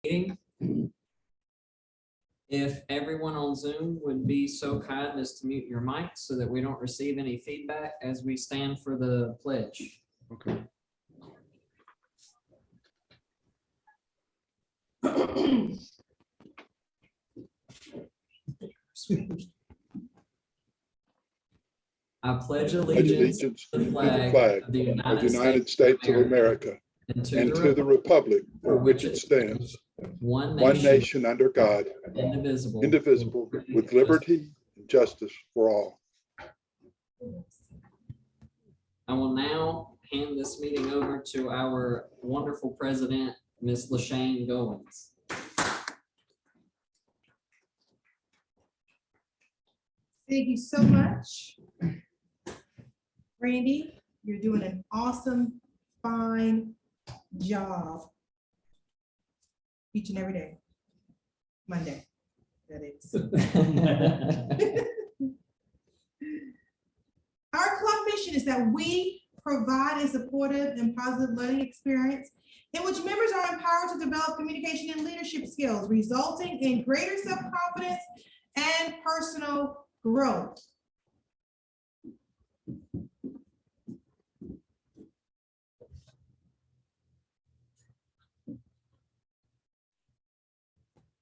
meeting. If everyone on Zoom would be so kind as to mute your mic so that we don't receive any feedback as we stand for the pledge. Okay. I pledge allegiance to the flag of the United States of America and to the republic for which it stands, one nation under God, indivisible, with liberty and justice for all. I will now hand this meeting over to our wonderful president, Ms. LaShanne Goins. Thank you so much. Randy, you're doing an awesome, fine job each and every day. Monday, that is. Our club mission is that we provide a supportive and positive learning experience in which members are empowered to develop communication and leadership skills, resulting in greater self-confidence and personal growth.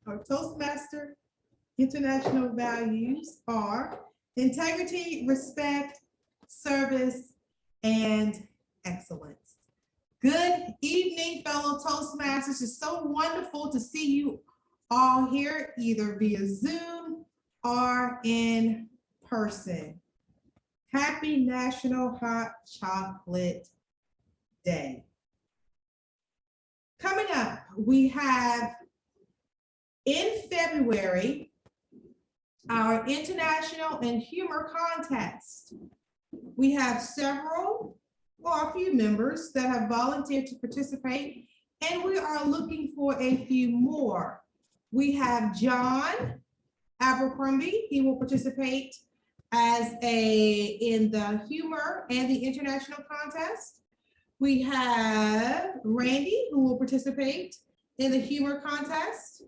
Our Toastmaster international values are integrity, respect, service, and excellence. Good evening, fellow Toastmasters. It's so wonderful to see you all here, either via Zoom or in person. Happy National Hot Chocolate Day. Coming up, we have in February, our International and Humor Contest. We have several, or a few members that have volunteered to participate, and we are looking for a few more. We have John Abercrombie. He will participate as in the humor and the international contest. We have Randy, who will participate in the humor contest.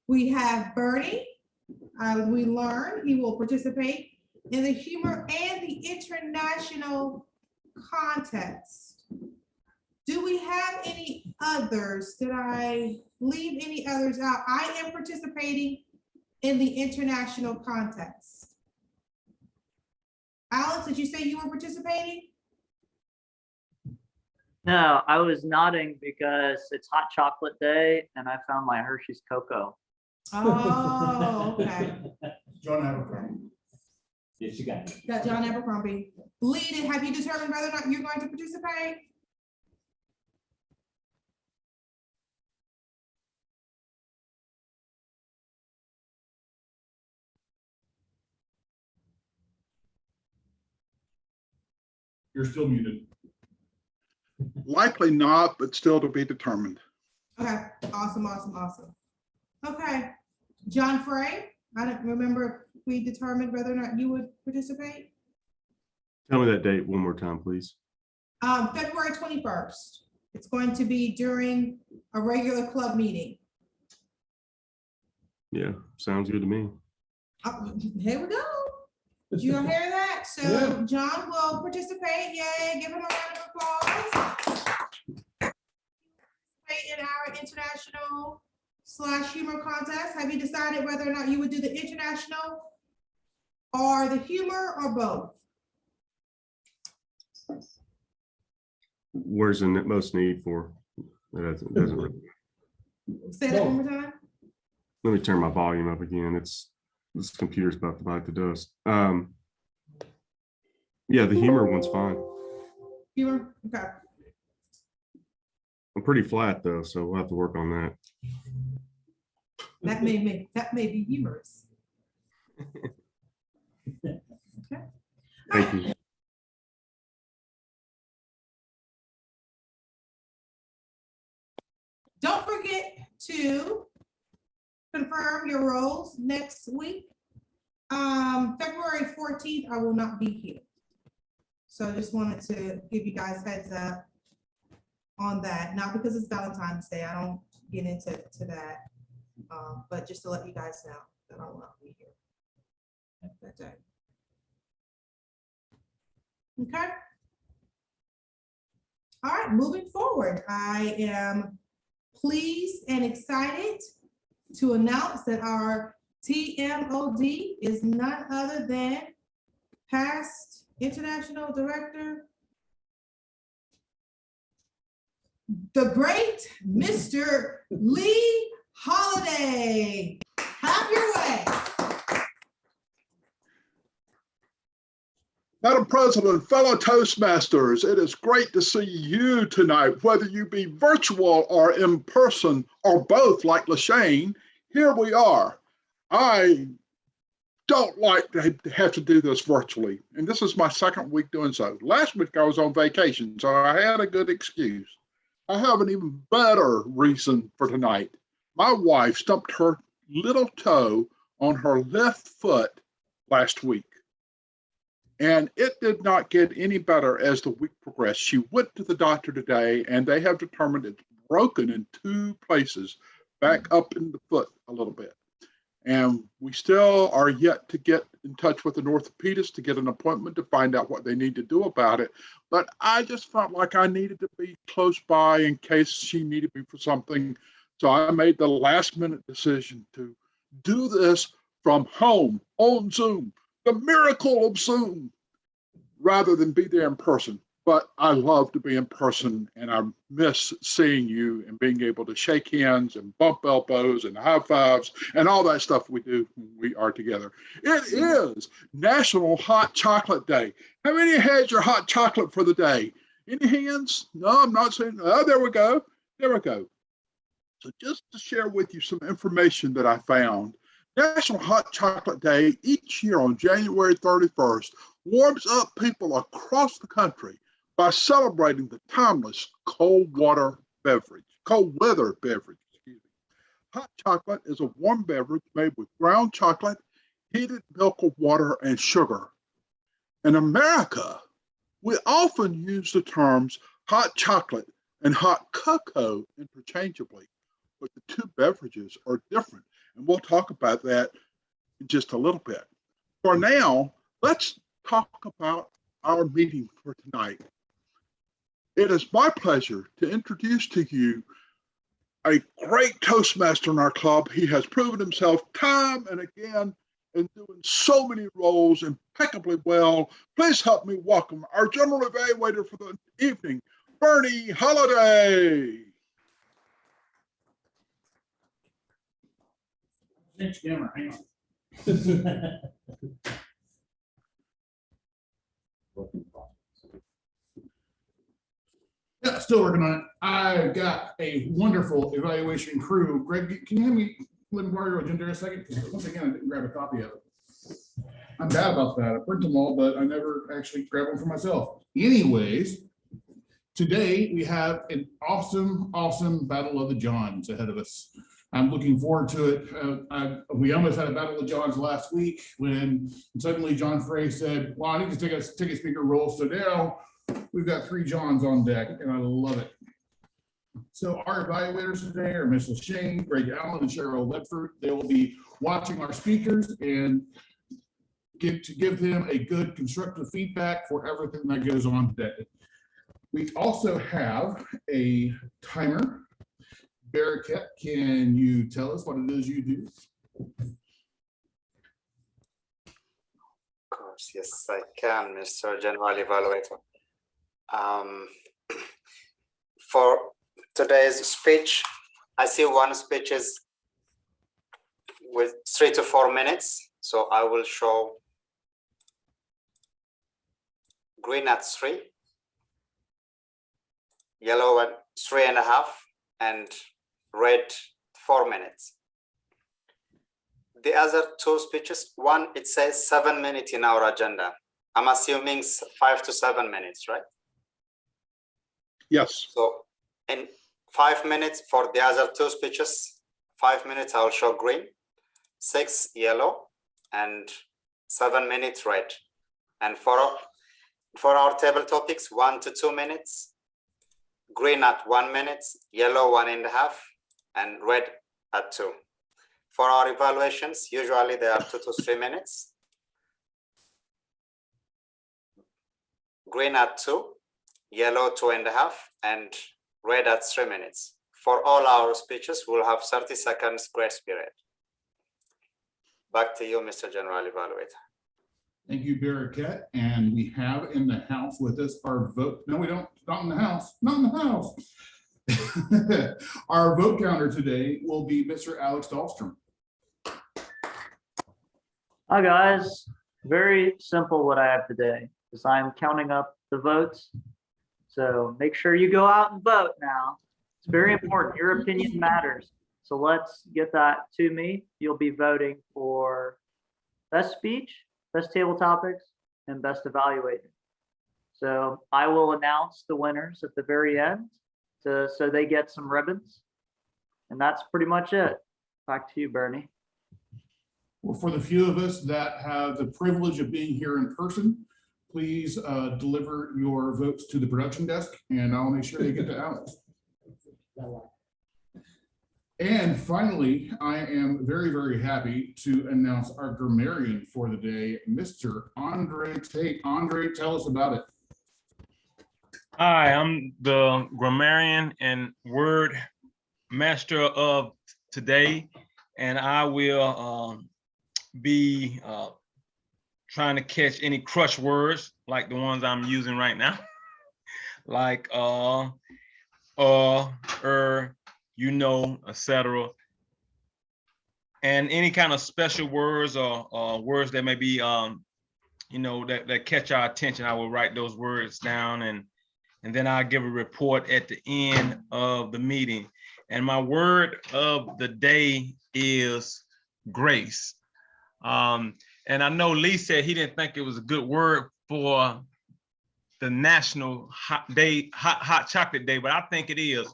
We have Burnnie. We learn he will participate in the humor and the international contest. Do we have any others? Did I leave any others out? I am participating in the international contest. Alex, did you say you were participating? No, I was nodding because it's hot chocolate day and I found my Hershey's cocoa. Oh, okay. John Abercrombie. Yes, you got it. Got John Abercrombie. Lead, have you determined whether or not you're going to participate? You're still muted. Likely not, but still to be determined. Okay, awesome, awesome, awesome. Okay, John Fray, I don't remember if we determined whether or not you would participate. Tell me that date one more time, please. February 21st. It's going to be during a regular club meeting. Yeah, sounds good to me. Here we go. Did you hear that? So Yeah. John will participate. Yay, give him a round of applause. In our international / humor contest, have you decided whether or not you would do the international or the humor or both? Where's the most need for? It doesn't really. Say that one more time. Let me turn my volume up again. This computer's about to bite the dust. Yeah, the humor one's fine. Humor, okay. I'm pretty flat though, so we'll have to work on that. That may be humorous. Okay. Thank you. Don't forget to confirm your roles next week. February 14th, I will not be here. So I just wanted to give you guys heads up on that. Not because it's Valentine's Day. I don't get into that. But just to let you guys know that I will not be here that day. Okay. All right, moving forward, I am pleased and excited to announce that our TMOD is none other than past International Director, the great Mr. Lee Holliday. Have your way. Madam President, fellow Toastmasters, it is great to see you tonight, whether you be virtual or in person or both like LaShanne. Here we are. I don't like to have to do this virtually, and this is my second week doing so. Last week I was on vacation, so I had a good excuse. I have an even better reason for tonight. My wife stumped her little toe on her left foot last week, and it did not get any better as the week progressed. She went to the doctor today, and they have determined it's broken in 2 places, back up in the foot a little bit. And we still are yet to get in touch with an orthopedist to get an appointment to find out what they need to do about it. But I just felt like I needed to be close by in case she needed me for something. So I made the last minute decision to do this from home on Zoom, the miracle of Zoom, rather than be there in person. But I love to be in person, and I miss seeing you and being able to shake hands and bump elbows and high fives and all that stuff we do when we are together. It is National Hot Chocolate Day. How many had your hot chocolate for the day? Any hands? No, I'm not saying. Oh, there we go. There we go. So just to share with you some information that I found, National Hot Chocolate Day each year on January 31st warms up people across the country by celebrating the timeless cold weather beverage. Hot chocolate is a warm beverage made with ground chocolate, heated milk or water, and sugar. In America, we often use the terms hot chocolate and hot cocoa interchangeably, but the 2 beverages are different, and we'll talk about that in just a little bit. For now, let's talk about our meeting for tonight. It is my pleasure to introduce to you a great Toastmaster in our club. He has proven himself time and again in doing so many roles impeccably well. Please help me welcome our General Evaluator for the evening, Burnnie Holliday. Next camera, hang on. Yeah, still working on it. I've got a wonderful evaluation crew. Greg, can you have me let me borrow your agenda a second? Because once again, I didn't grab a copy of it. I'm bad about that. I print them all, but I never actually grab them for myself. Anyways, today we have an awesome Battle of the Johns ahead of us. I'm looking forward to it. We almost had a Battle of Johns last week when suddenly John Fray said, well, I need to take a speaker role. So now we've got 3 Johns on deck, and I love it. So our evaluators today are Ms. LaShanne, Greg Allen, and Cheryl Ledford. They will be watching our speakers and give them a good constructive feedback for everything that goes on today. We also have a timer. Bereket, can you tell us what it is you do? Of course, yes, I can, Mr. General Evaluator. For today's speech, I see one speech is with 3 to 4 minutes. So I will show green at 3, yellow at 3.5, and red 4 minutes. The other 2 speeches, one, it says 7 minutes in our agenda. I'm assuming 5 to 7 minutes, right? Yes. So in 5 minutes for the other 2 speeches, 5 minutes I'll show green, 6 yellow, and 7 minutes red. And for our table topics, 1 to 2 minutes, green at 1 minute, yellow 1.5, and red at 2. For our evaluations, usually they are 2 to 3 minutes. Green at 2, yellow 2.5, and red at 3 minutes. For all our speeches, we'll have 30 seconds grace period. Back to you, Mr. General Evaluator. Thank you, Bereket. And we have in the house with us our vote. No, we don't. Not in the house. Not in the house. Our vote counter today will be Mr. Alex Dahlstrom. Hi, guys. Very simple what I have today is I'm counting up the votes. So make sure you go out and vote now. It's very important. Your opinion matters. So let's get that to me. You'll be voting for best speech, best table topics, and best evaluator. So I will announce the winners at the very end so they get some ribbons. And that's pretty much it. Back to you, Burnnie. Well, for the few of us that have the privilege of being here in person, please deliver your votes to the production desk, and I'll make sure they get to Alex. And finally, I am very, very happy to announce our grammarian for the day, Mr. Andre Tate. Andre, tell us about it. Hi, I'm the grammarian and word master of today, and I will be trying to catch any crush words like the ones I'm using right now, like you know, etc. And any kind of special words or words that may be, you know, that catch our attention. I will write those words down, and then I'll give a report at the end of the meeting. And my word of the day is grace. And I know Lee said he didn't think it was a good word for the National Hot Chocolate Day, but I think it is.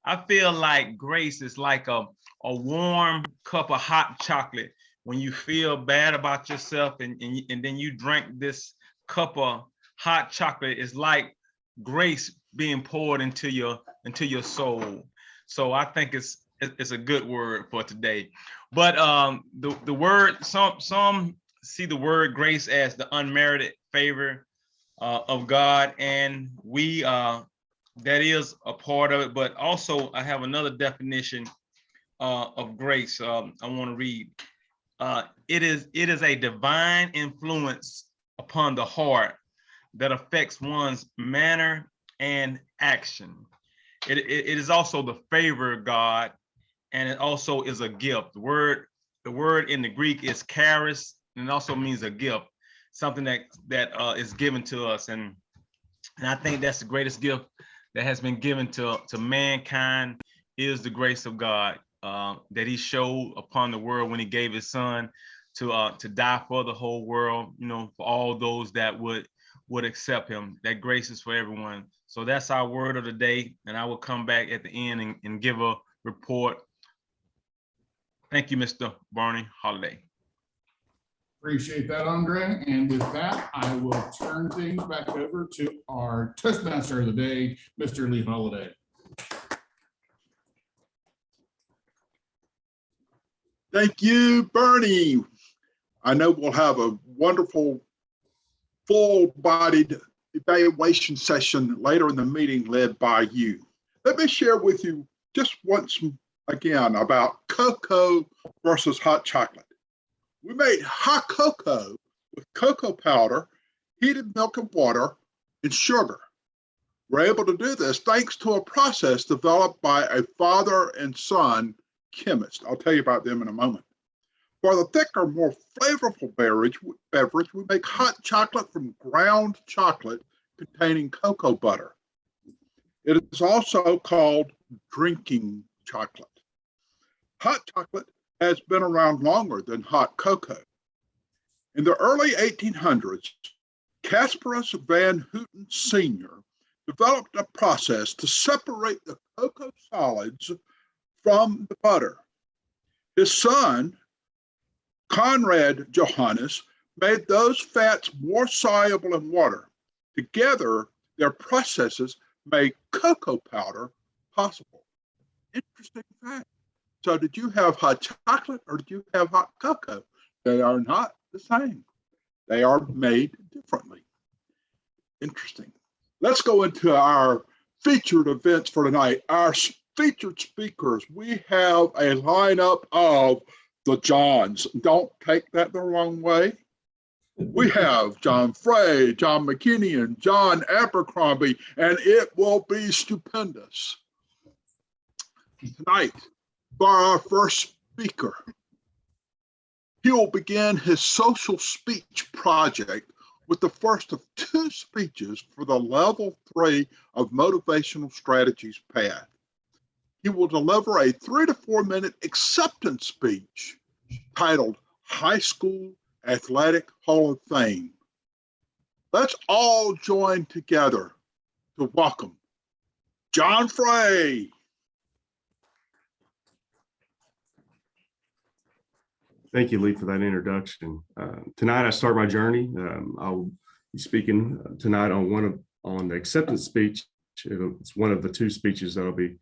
I feel like grace is like a warm cup of hot chocolate when you feel bad about yourself and then you drink this cup of hot chocolate. It's like grace being poured into your soul. So I think it's a good word for today. But the word, some see the word grace as the unmerited favor of God, and we that is a part of it. But also I have another definition of grace. I want to read. It is a divine influence upon the heart that affects one's manner and action. It is also the favor of God, and it also is a gift. The word in the Greek is charis, and it also means a gift, something that is given to us. And I think that's the greatest gift that has been given to mankind is the grace of God that he showed upon the world when he gave his son to die for the whole world, you know, for all those that would accept him. That grace is for everyone. So that's our word of the day. And I will come back at the end and give a report. Thank you, Mr. Burnnie, Holliday. Appreciate that, Andre. And with that, I will turn things back over to our Toastmaster of the day, Mr. Lee Holliday. Thank you, Burnnie. I know we'll have a wonderful, full-bodied evaluation session later in the meeting led by you. Let me share with you just once again about cocoa versus hot chocolate. We made hot cocoa with cocoa powder, heated milk and water, and sugar. We're able to do this thanks to a process developed by a father and son chemist. I'll tell you about them in a moment. For the thicker, more flavorful beverage, we make hot chocolate from ground chocolate containing cocoa butter. It is also called drinking chocolate. Hot chocolate has been around longer than hot cocoa. In the early 1800s, Casparus van Houten Sr. developed a process to separate the cocoa solids from the butter. His son, Conrad Johannes, made those fats more soluble in water. Together, their processes made cocoa powder possible. Interesting fact. So did you have hot chocolate or did you have hot cocoa? They are not the same. They are made differently. Interesting. Let's go into our featured events for tonight. Our featured speakers. We have a lineup of the Johns. Don't take that the wrong way. We have John Fray, John McKinney, and John Abercrombie, and it will be stupendous. Tonight, for our first speaker, he will begin his social speech project with the first of 2 speeches for the level 3 of motivational strategies path. He will deliver a 3 to 4 minute acceptance speech titled High School Athletic Hall of Fame. Let's all join together to welcome John Fray. Thank you, Lee, for that introduction. Tonight, I start my journey. I'll be speaking tonight on the acceptance speech. It's one of the 2 speeches that I'll be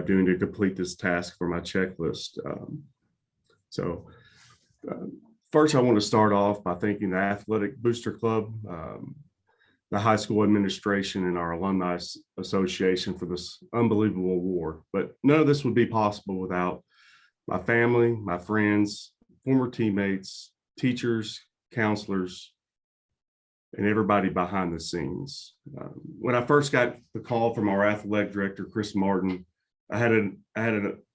doing to complete this task for my checklist. First, I want to start off by thanking the Athletic Booster Club, the high school administration, and our Alumni Association for this unbelievable award. But none of this would be possible without my family, my friends, former teammates, teachers, counselors, and everybody behind the scenes. When I first got the call from our athletic director, Chris Martin, that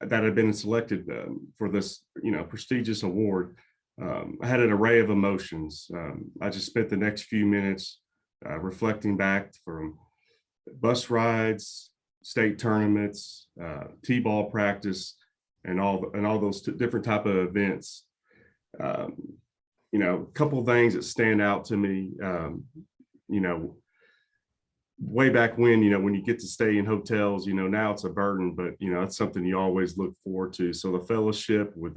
had been selected for this, prestigious award. I had an array of emotions. I just spent the next few minutes reflecting back from bus rides, state tournaments, t-ball practice, and all those different type of events. A couple of things that stand out to me, way back when you get to stay in hotels, now it's a burden, but, it's something you always look forward to. So the fellowship with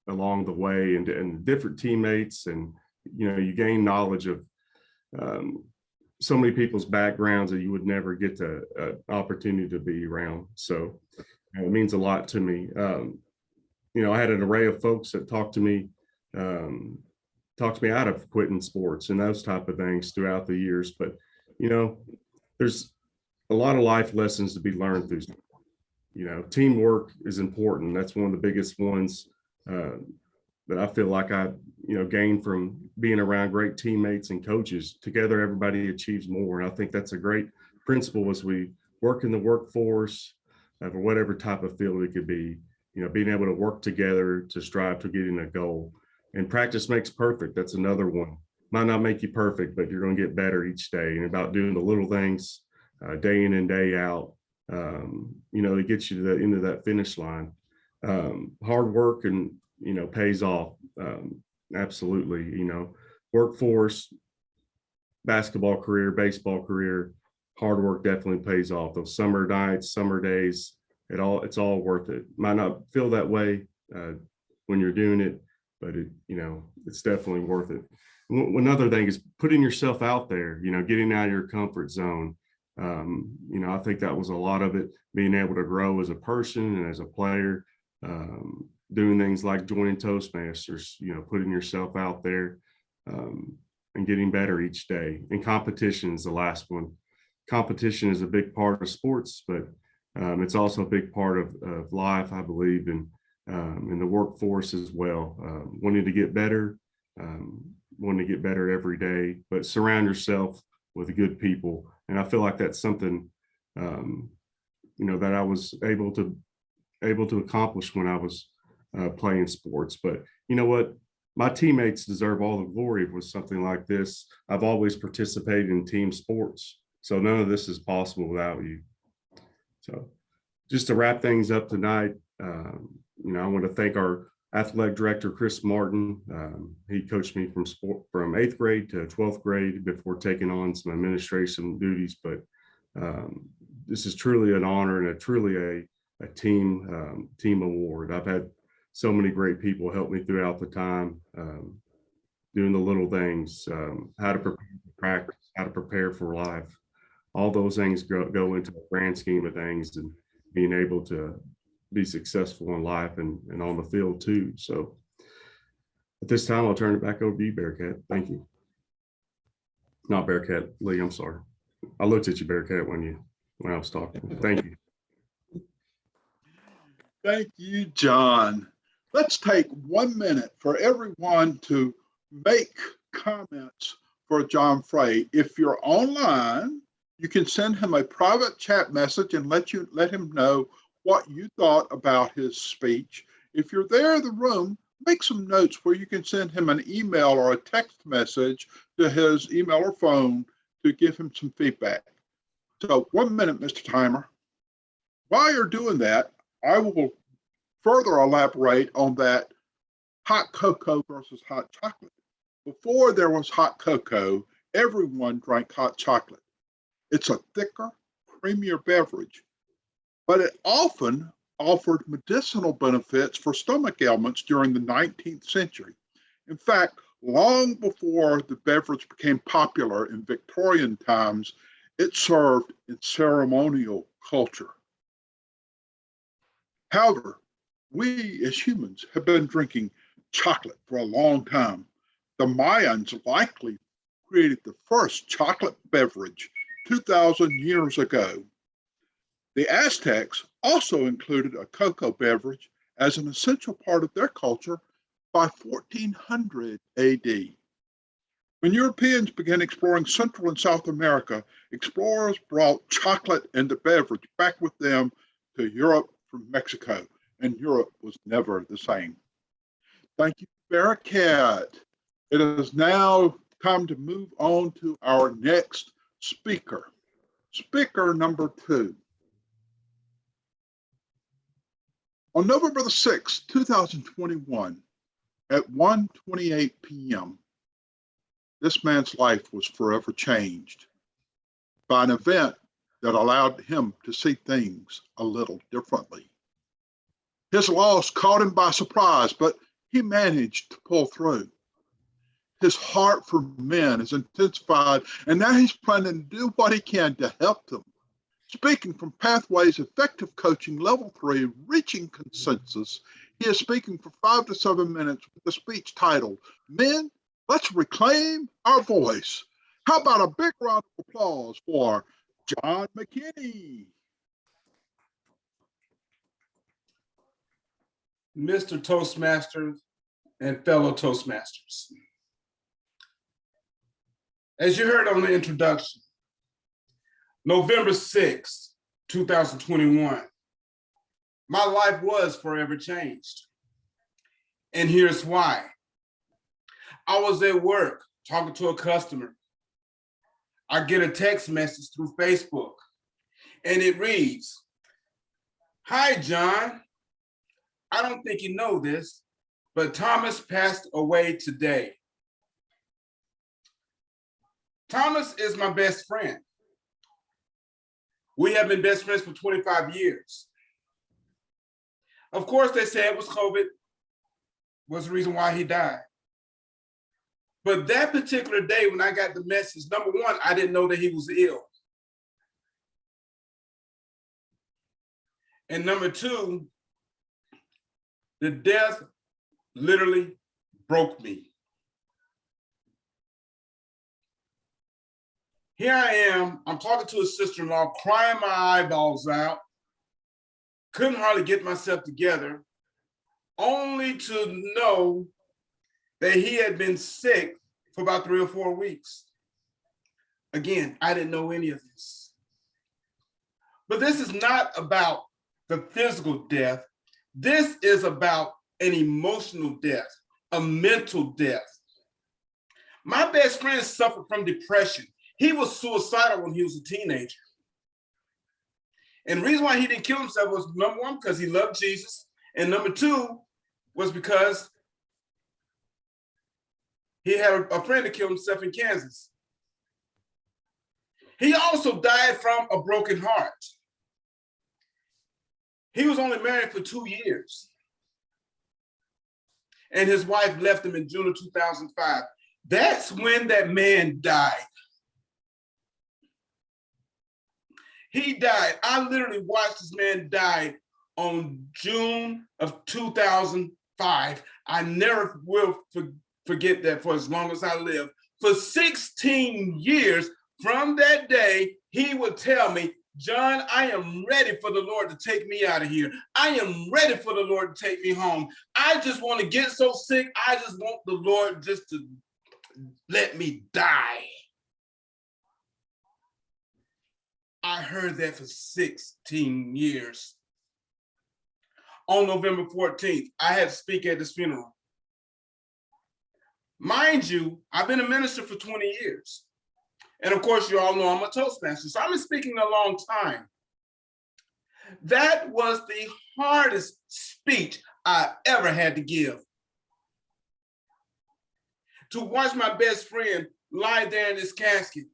along the way and different teammates, and, you gain knowledge of so many people's backgrounds that you would never get to opportunity to be around. So it means a lot to me. I had an array of folks that talked to me out of quitting sports and those type of things throughout the years. But, there's a lot of life lessons to be learned through. Teamwork is important. That's one of the biggest ones that I feel like I, gained from being around great teammates and coaches. Together, everybody achieves more. And I think that's a great principle as we work in the workforce, for whatever type of field it could be, being able to work together to strive to getting a goal. And practice makes perfect. That's another one. Might not make you perfect, but you're going to get better each day. And about doing the little things day in and day out, to get you to the end of that finish line. Hard work and, pays off. Absolutely. Workforce, basketball career, baseball career, hard work definitely pays off. Those summer nights, summer days, it's all worth it. Might not feel that way when you're doing it, but it's definitely worth it. One other thing is putting yourself out there, getting out of your comfort zone. I think that was a lot of it, being able to grow as a person and as a player, doing things like joining Toastmasters, putting yourself out there and getting better each day. And competition is the last one. Competition is a big part of sports, but it's also a big part of life, I believe, and in the workforce as well. Wanting to get better, every day, but surround yourself with good people. And I feel like that's something, that I was able to accomplish when I was playing sports. But you know what? My teammates deserve all the glory for something like this. I've always participated in team sports, so none of this is possible without you. So just to wrap things up tonight, I want to thank our athletic director, Chris Martin. He coached me from 8th grade to 12th grade before taking on some administration duties. But this is truly an honor and truly a team award. I've had so many great people help me throughout the time, doing the little things, how to prepare for practice, how to prepare for life. All those things go into the grand scheme of things, and being able to be successful in life and on the field too. So at this time, I'll turn it back over to you, Bereket. Thank you. Not Bereket, Lee, I'm sorry. I looked at you, Bereket, when I was talking. Thank you. Thank you, John. Let's take 1 minute for everyone to make comments for John Fray. If you're online, you can send him a private chat message and let him know what you thought about his speech. If you're there in the room, make some notes where you can send him an email or a text message to his email or phone to give him some feedback. So 1 minute, Mr. Timer. While you're doing that, I will further elaborate on that hot cocoa versus hot chocolate. Before there was hot cocoa, everyone drank hot chocolate. It's a thicker, creamier beverage, but it often offered medicinal benefits for stomach ailments during the 19th century. In fact, long before the beverage became popular in Victorian times, it served in ceremonial culture. However, we as humans have been drinking chocolate for a long time. The Mayans likely created the first chocolate beverage 2,000 years ago. The Aztecs also included a cocoa beverage as an essential part of their culture by 1400 AD. When Europeans began exploring Central and South America, explorers brought chocolate and the beverage back with them to Europe from Mexico, and Europe was never the same. Thank you, Bereket. It is now time to move on to our next speaker. Speaker number 2. On November the 6th, 2021, at 1:28 p.m., this man's life was forever changed by an event that allowed him to see things a little differently. His loss caught him by surprise, but he managed to pull through. His heart for men is intensified, and now he's planning to do what he can to help them. Speaking from Pathways Effective Coaching Level 3, Reaching Consensus, he is speaking for 5 to 7 minutes with a speech titled, Men, Let's Reclaim Our Voice. How about a big round of applause for John McKinney? Mr. Toastmaster and fellow Toastmasters. As you heard on the introduction, November 6th, 2021, my life was forever changed. And here's why. I was at work talking to a customer. I get a text message through Facebook, and it reads, "Hi, John. I don't think you know this, but Thomas passed away today." Thomas is my best friend. We have been best friends for 25 years. Of course, they said it was COVID was the reason why he died. But that particular day when I got the message, number one, I didn't know that he was ill. And number two, the death literally broke me. Here I am, I'm talking to his sister-in-law, crying my eyeballs out, couldn't hardly get myself together, only to know that he had been sick for about 3 or 4 weeks. Again, I didn't know any of this. But this is not about the physical death. This is about an emotional death, a mental death. My best friend suffered from depression. He was suicidal when he was a teenager. And the reason why he didn't kill himself was, number one, because he loved Jesus. And number two was because he had a friend that killed himself in Kansas. He also died from a broken heart. He was only married for 2 years. And his wife left him in June of 2005. That's when that man died. He died. I literally watched this man die on June of 2005. I never will forget that for as long as I live. For 16 years from that day, he would tell me, John, I am ready for the Lord to take me out of here. I am ready for the Lord to take me home. I just want to get so sick. I just want the Lord just to let me die. I heard that for 16 years. On November 14th, I had to speak at his funeral. Mind you, I've been a minister for 20 years. And of course, you all know I'm a Toastmaster, so I've been speaking a long time. That was the hardest speech I ever had to give. To watch my best friend lie there in his casket.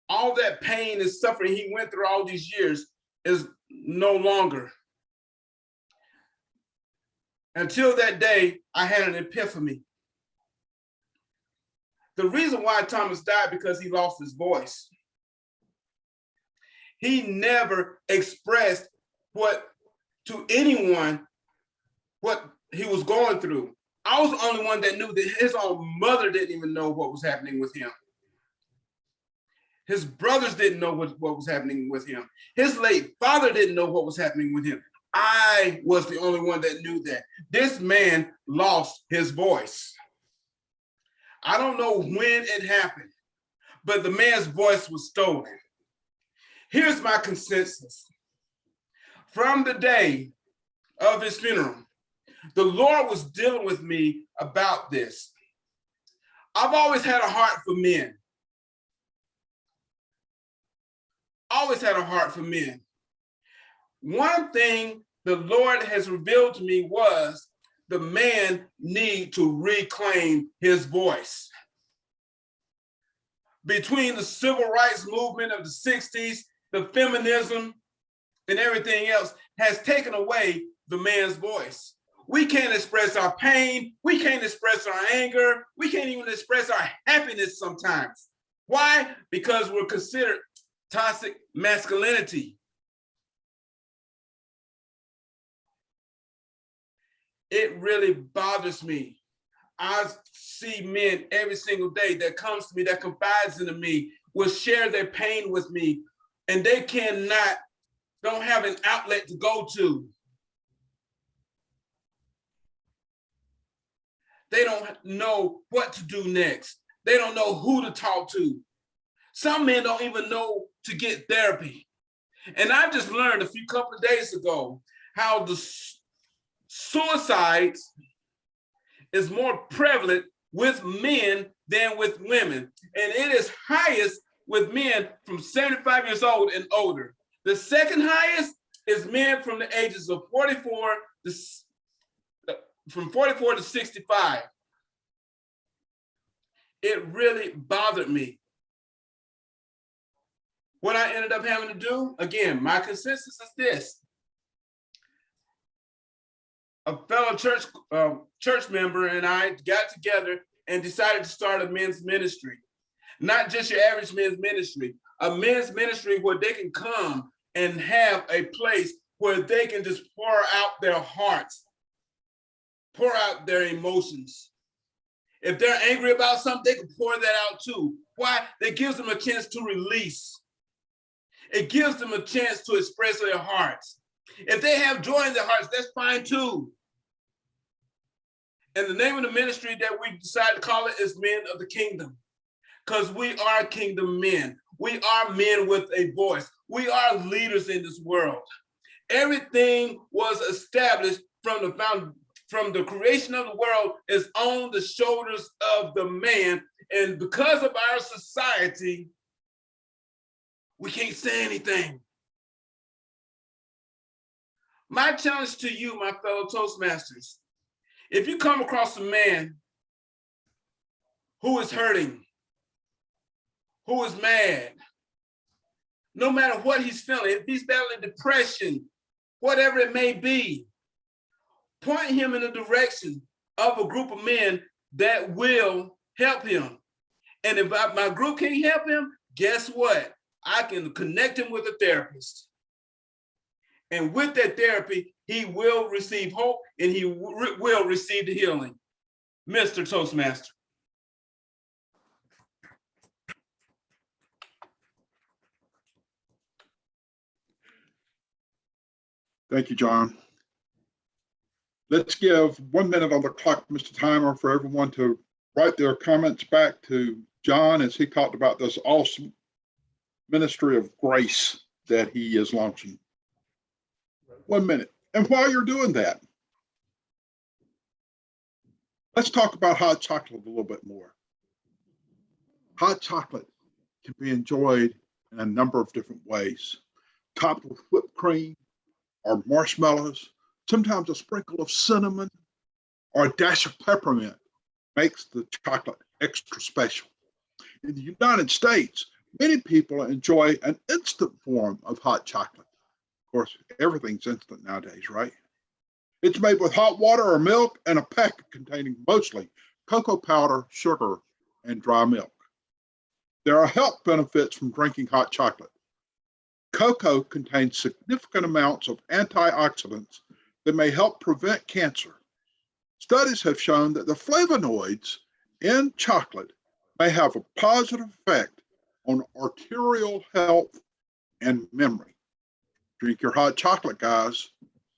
All that pain and suffering he went through all these years is no longer. Until that day, I had an epiphany. The reason why Thomas died because he lost his voice. He never expressed to anyone what he was going through. I was the only one that knew that his own mother didn't even know what was happening with him. His brothers didn't know what was happening with him. His late father didn't know what was happening with him. I was the only one that knew that. This man lost his voice. I don't know when it happened, but the man's voice was stolen. Here's my consensus. From the day of his funeral, the Lord was dealing with me about this. I've always had a heart for men. Always had a heart for men. One thing the Lord has revealed to me was the man need to reclaim his voice. Between the civil rights movement of the 60s, the feminism, and everything else has taken away the man's voice. We can't express our pain. We can't express our anger. We can't even express our happiness sometimes. Why? Because we're considered toxic masculinity. It really bothers me. I see men every single day that comes to me, that confides into me, will share their pain with me, and they don't have an outlet to go to. They don't know what to do next. They don't know who to talk to. Some men don't even know to get therapy. And I just learned a couple of days ago how the suicides is more prevalent with men than with women. And it is highest with men from 75 years old and older. The second highest is men from the ages of 44 to 65. It really bothered me. What I ended up having to do, again, my consensus is this. A fellow church member and I got together and decided to start a men's ministry. Not just your average men's ministry, a men's ministry where they can come and have a place where they can just pour out their hearts, pour out their emotions. If they're angry about something, they can pour that out too. Why? That gives them a chance to release. It gives them a chance to express their hearts. If they have joy in their hearts, that's fine too. And the name of the ministry that we decided to call it is Men of the Kingdom, because we are kingdom men. We are men with a voice. We are leaders in this world. Everything was established from the creation of the world is on the shoulders of the man. And because of our society, we can't say anything. My challenge to you, my fellow Toastmasters, if you come across a man who is hurting, who is mad, no matter what he's feeling, if he's battling depression, whatever it may be, point him in the direction of a group of men that will help him. And if my group can't help him, guess what? I can connect him with a therapist. And with that therapy, he will receive hope and he will receive the healing. Mr. Toastmaster. Thank you, John. Let's give 1 minute on the clock, Mr. Timer, for everyone to write their comments back to John as he talked about this awesome ministry of grace that he is launching. 1 minute. And while you're doing that, let's talk about hot chocolate a little bit more. Hot chocolate can be enjoyed in a number of different ways. Topped with whipped cream or marshmallows, sometimes a sprinkle of cinnamon or a dash of peppermint makes the chocolate extra special. In the United States, many people enjoy an instant form of hot chocolate. Of course, everything's instant nowadays, right? It's made with hot water or milk and a packet containing mostly cocoa powder, sugar, and dry milk. There are health benefits from drinking hot chocolate. Cocoa contains significant amounts of antioxidants that may help prevent cancer. Studies have shown that the flavonoids in chocolate may have a positive effect on arterial health and memory. Drink your hot chocolate, guys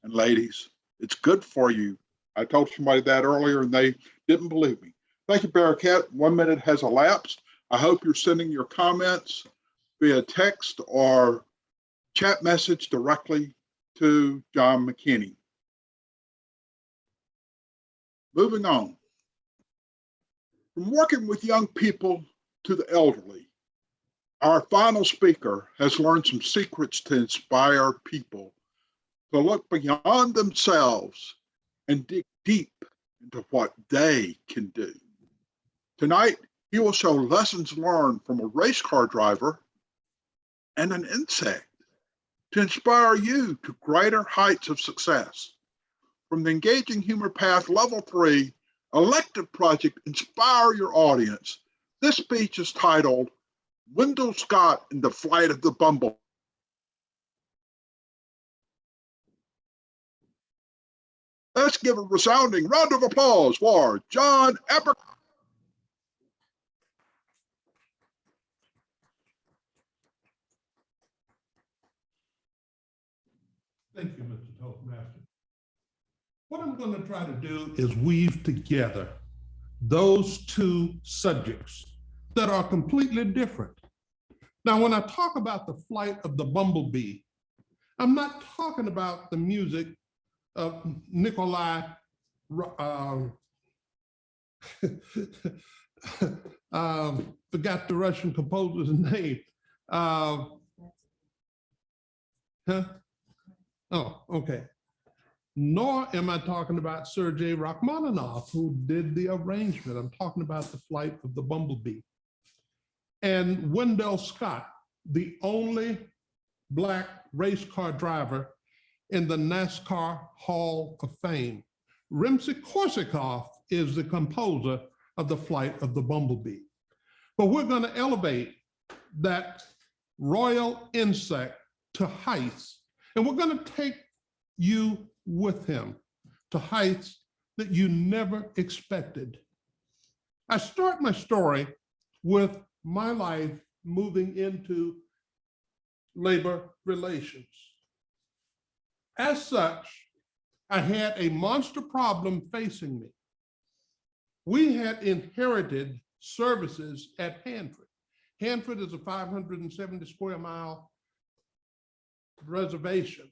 and ladies. It's good for you. I told somebody that earlier and they didn't believe me. Thank you, Bereket. 1 minute has elapsed. I hope you're sending your comments via text or chat message directly to John McKinney. Moving on. From working with young people to the elderly, our final speaker has learned some secrets to inspire people to look beyond themselves and dig deep into what they can do. Tonight, he will show lessons learned from a race car driver and an insect to inspire you to greater heights of success. From the Engaging Humor Path Level 3 elective project, Inspire Your Audience, this speech is titled, Wendell Scott and the Flight of the Bumble. Let's give a resounding round of applause for John Abercrombie. Thank you, Mr. Toastmaster. What I'm going to try to do is weave together those two subjects that are completely different. Now, when I talk about the flight of the bumblebee, I'm not talking about the music of Nikolai, forgot the Russian composer's name. Oh, okay. Nor am I talking about Sergei Rachmaninoff, who did the arrangement. I'm talking about the flight of the bumblebee. And Wendell Scott, the only Black race car driver in the NASCAR Hall of Fame. Rimsky-Korsakov is the composer of the flight of the bumblebee. But we're going to elevate that royal insect to heights, and we're going to take you with him to heights that you never expected. I start my story with my life moving into labor relations. As such, I had a monster problem facing me. We had inherited services at Hanford. Hanford is a 570 square mile reservation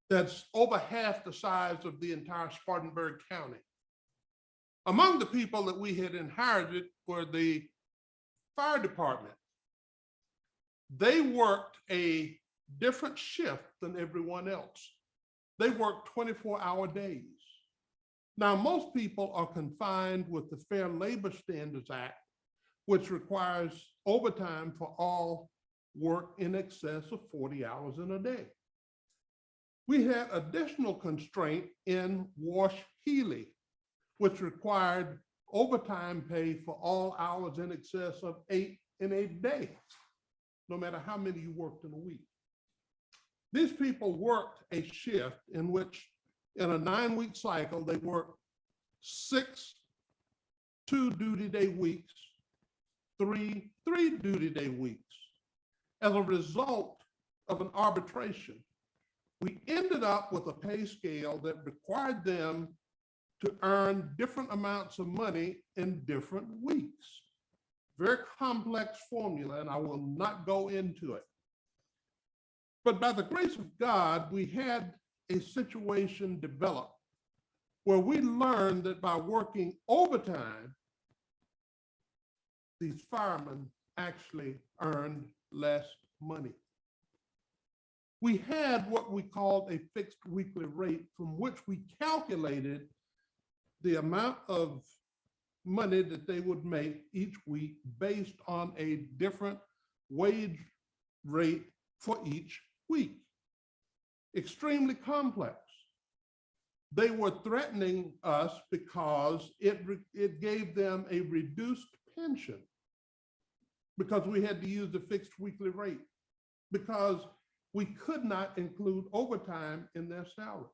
that's over half the size of the entire Spartanburg County. Among the people that we had inherited were the fire department. They worked a different shift than everyone else. They worked 24-hour days. Now, most people are confined with the Fair Labor Standards Act, which requires overtime for all work in excess of 40 hours in a day. We had additional constraint in Wash Healy, which required overtime pay for all hours in excess of 8 in a day, no matter how many you worked in a week. These people worked a shift in which, in a 9-week cycle, they worked 6 2-duty day weeks, 3 3-duty day weeks. As a result of an arbitration, we ended up with a pay scale that required them to earn different amounts of money in different weeks. Very complex formula, and I will not go into it. But by the grace of God, we had a situation develop where we learned that by working overtime, these firemen actually earned less money. We had what we called a fixed weekly rate from which we calculated the amount of money that they would make each week based on a different wage rate for each week. Extremely complex. They were threatening us because it gave them a reduced pension because we had to use the fixed weekly rate, because we could not include overtime in their salary.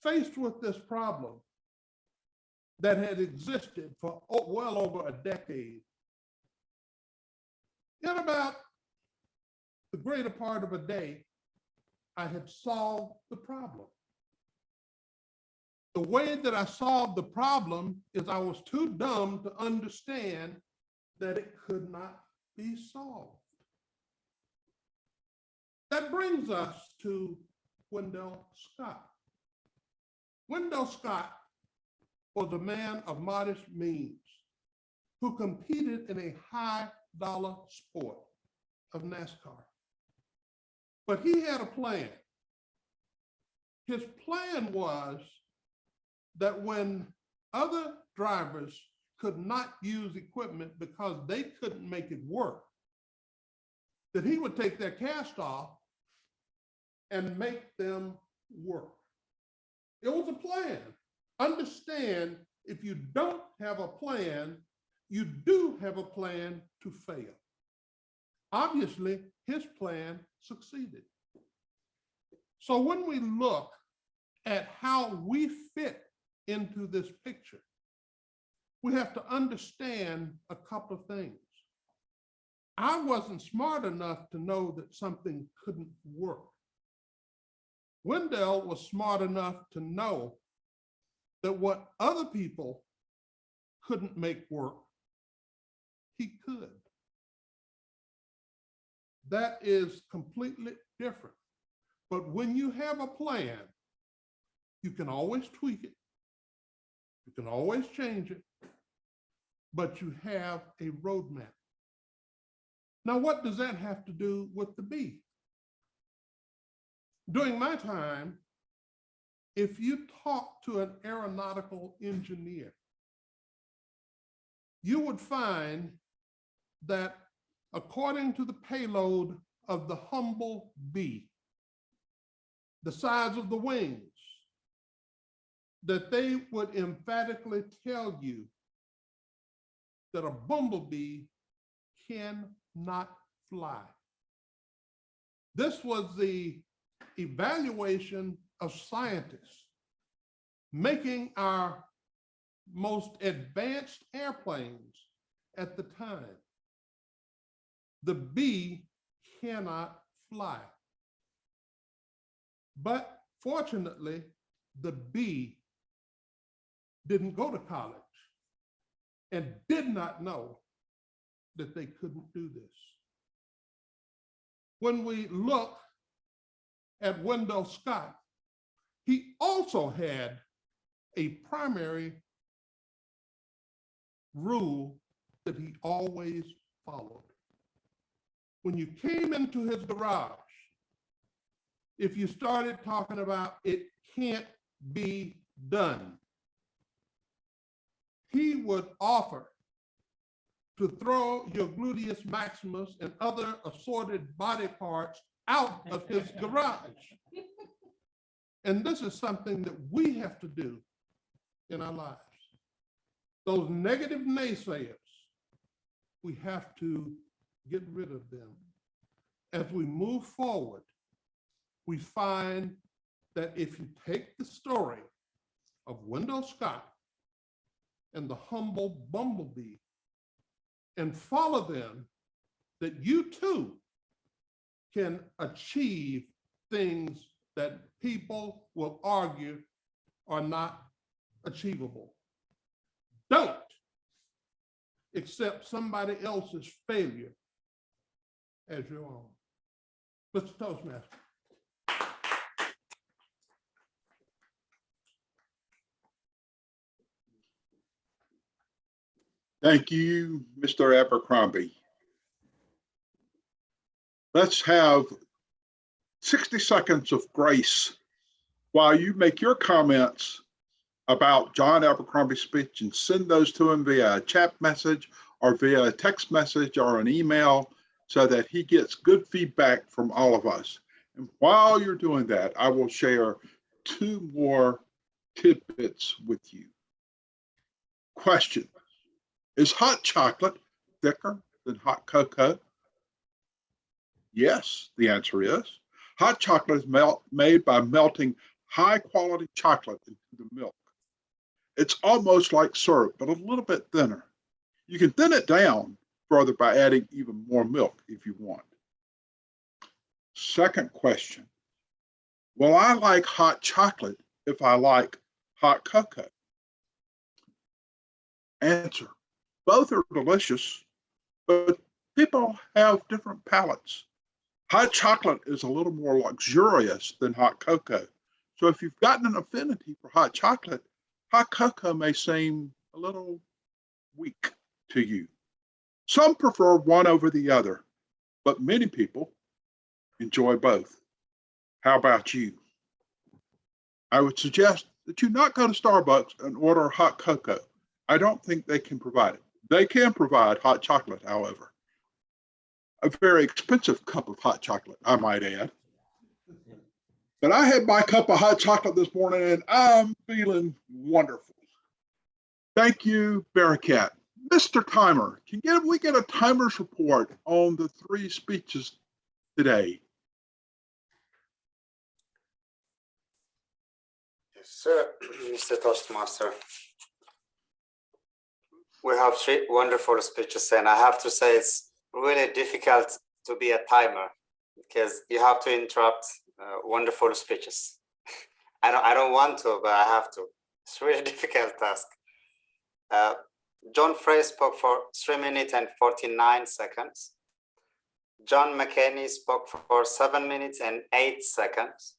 Faced with this problem that had existed for well over a decade, in about the greater part of a day, I had solved the problem. The way that I solved the problem is I was too dumb to understand that it could not be solved. That brings us to Wendell Scott. Wendell Scott was a man of modest means who competed in a high-dollar sport of NASCAR. But he had a plan. His plan was that when other drivers could not use equipment because they couldn't make it work, that he would take their cast off and make them work. It was a plan. Understand, if you don't have a plan, you do have a plan to fail. Obviously, his plan succeeded. So when we look at how we fit into this picture, we have to understand a couple of things. I wasn't smart enough to know that something couldn't work. Wendell was smart enough to know that what other people couldn't make work, he could. That is completely different. But when you have a plan, you can always tweak it. You can always change it, but you have a roadmap. Now, what does that have to do with the bee? During my time, if you talk to an aeronautical engineer, you would find that according to the payload of the humble bee, the size of the wings, that they would emphatically tell you that a bumblebee cannot fly. This was the evaluation of scientists making our most advanced airplanes at the time. The bee cannot fly. But fortunately, the bee didn't go to college and did not know that they couldn't do this. When we look at Wendell Scott, he also had a primary rule that he always followed. When you came into his garage, if you started talking about it can't be done, he would offer to throw your gluteus maximus and other assorted body parts out of his garage. And this is something that we have to do in our lives. Those negative naysayers, we have to get rid of them as we move forward we find that if you take the story of Wendell Scott and the humble bumblebee and follow them, that you too can achieve things that people will argue are not achievable. Don't accept somebody else's failure as your own. Mr. Toastmaster. Thank you, Mr. Abercrombie. Let's have 60 seconds of grace while you make your comments about John Abercrombie's speech and send those to him via a chat message or via a text message or an email so that he gets good feedback from all of us. And while you're doing that, I will share 2 more tidbits with you. Question: is hot chocolate thicker than hot cocoa? Yes, the answer is. Hot chocolate is made by melting high quality chocolate into the milk. It's almost like syrup, but a little bit thinner. You can thin it down further by adding even more milk if you want. Second question: will I like hot chocolate if I like hot cocoa? Answer: both are delicious, but people have different palates. Hot chocolate is a little more luxurious than hot cocoa. So if you've gotten an affinity for hot chocolate, hot cocoa may seem a little weak to you. Some prefer one over the other, but many people enjoy both. How about you? I would suggest that you not go to Starbucks and order hot cocoa. I don't think they can provide it. They can provide hot chocolate, however. A very expensive cup of hot chocolate, I might add. But I had my cup of hot chocolate this morning and I'm feeling wonderful. Thank you, Bereket. Mr. Timer, can we get a timer's report on the 3 speeches today? Yes, sir, Mr. Toastmaster. We have 3 wonderful speeches, and I have to say it's really difficult to be a timer because you have to interrupt wonderful speeches. I don't want to, but I have to. It's a really difficult task. John Fray spoke for 3 minutes and 49 seconds. John McKinney spoke for 7 minutes and 8 seconds.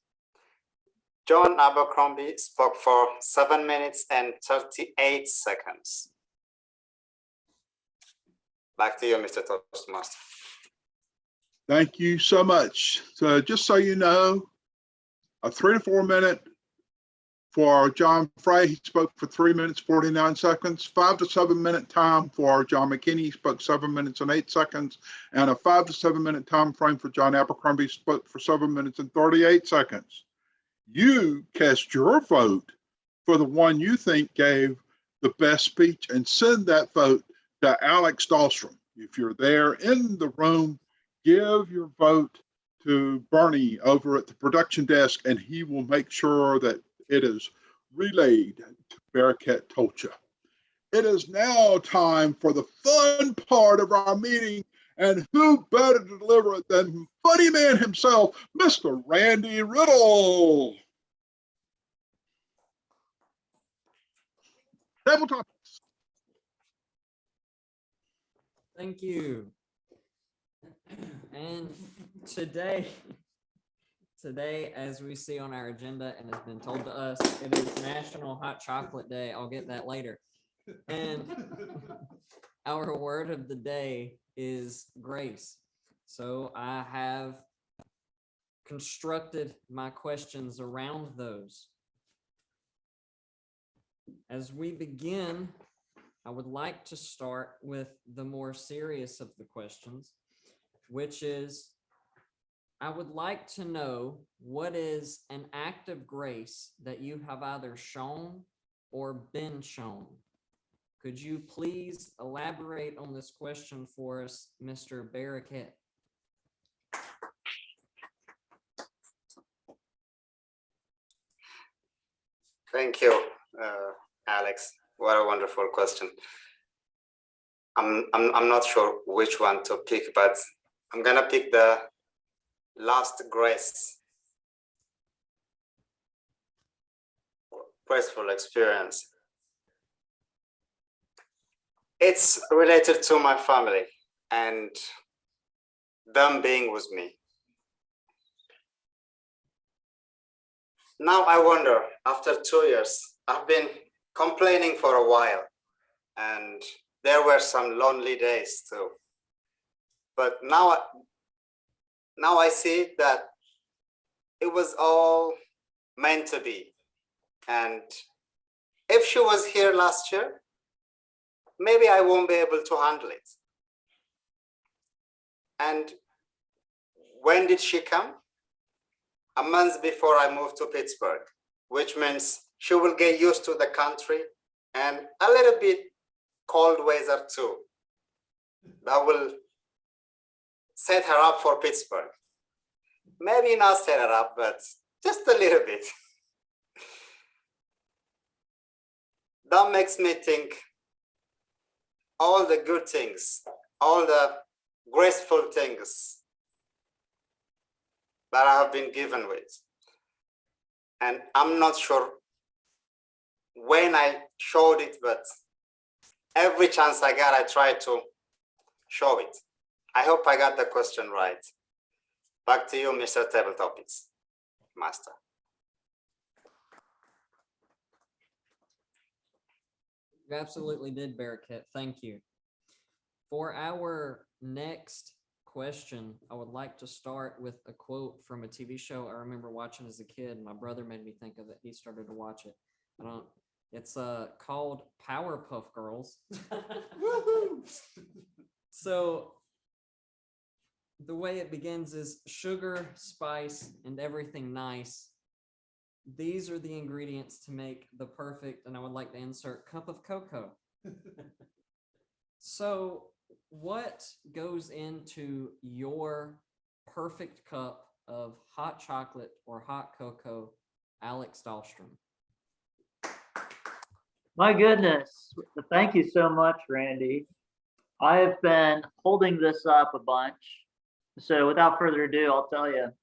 John Abercrombie spoke for 7 minutes and 38 seconds. Back to you, Mr. Toastmaster. Thank you so much. So just so you know, a 3 to 4 minute for John Fray, he spoke for 3 minutes, 49 seconds. 5 to 7 minute time for John McKinney, he spoke 7 minutes and 8 seconds. And a 5 to 7 minute time frame for John Abercrombie, spoke for 7 minutes and 38 seconds. You cast your vote for the one you think gave the best speech and send that vote to Alex Dahlstrom. If you're there in the room, give your vote to Burnnie over at the production desk, and he will make sure that it is relayed to Bereket Tolcha. It is now time for the fun part of our meeting, and who better to deliver it than Funny Man himself, Mr. Randy Riddle. Tabletop. Thank you. And today, as we see on our agenda and has been told to us, it is National Hot Chocolate Day. I'll get that later. And our word of the day is grace. So I have constructed my questions around those. As we begin, I would like to start with the more serious of the questions, which is, I would like to know what is an act of grace that you have either shown or been shown. Could you please elaborate on this question for us, Mr. Bereket? Thank you, Alex. What a wonderful question. I'm not sure which one to pick, but I'm gonna pick the last graceful experience. It's related to my family and them being with me. Now I wonder, after 2 years, I've been complaining for a while, and there were some lonely days too. But now I see that it was all meant to be. And if she was here last year, maybe I won't be able to handle it. And when did she come? A month before I moved to Pittsburgh, which means she will get used to the country and a little bit cold weather too. That will set her up for Pittsburgh. Maybe not set her up, but just a little bit. That makes me think all the good things, all the graceful things that I have been given with. And I'm not sure when I showed it, but every chance I got, I tried to show it. I hope I got the question right. Back to you, Mr. Table Topics Master. You absolutely did, Bereket. Thank you. For our next question, I would like to start with a quote from a TV show I remember watching as a kid. My brother made me think of it. He started to watch it. It's called Powerpuff Girls. So the way it begins is sugar, spice, and everything nice. These are the ingredients to make the perfect, and I would like to insert, cup of cocoa. So what goes into your perfect cup of hot chocolate or hot cocoa, Alex Dahlstrom? My goodness. Thank you so much, Randy. I have been holding this up a bunch. So without further ado, I'll tell you.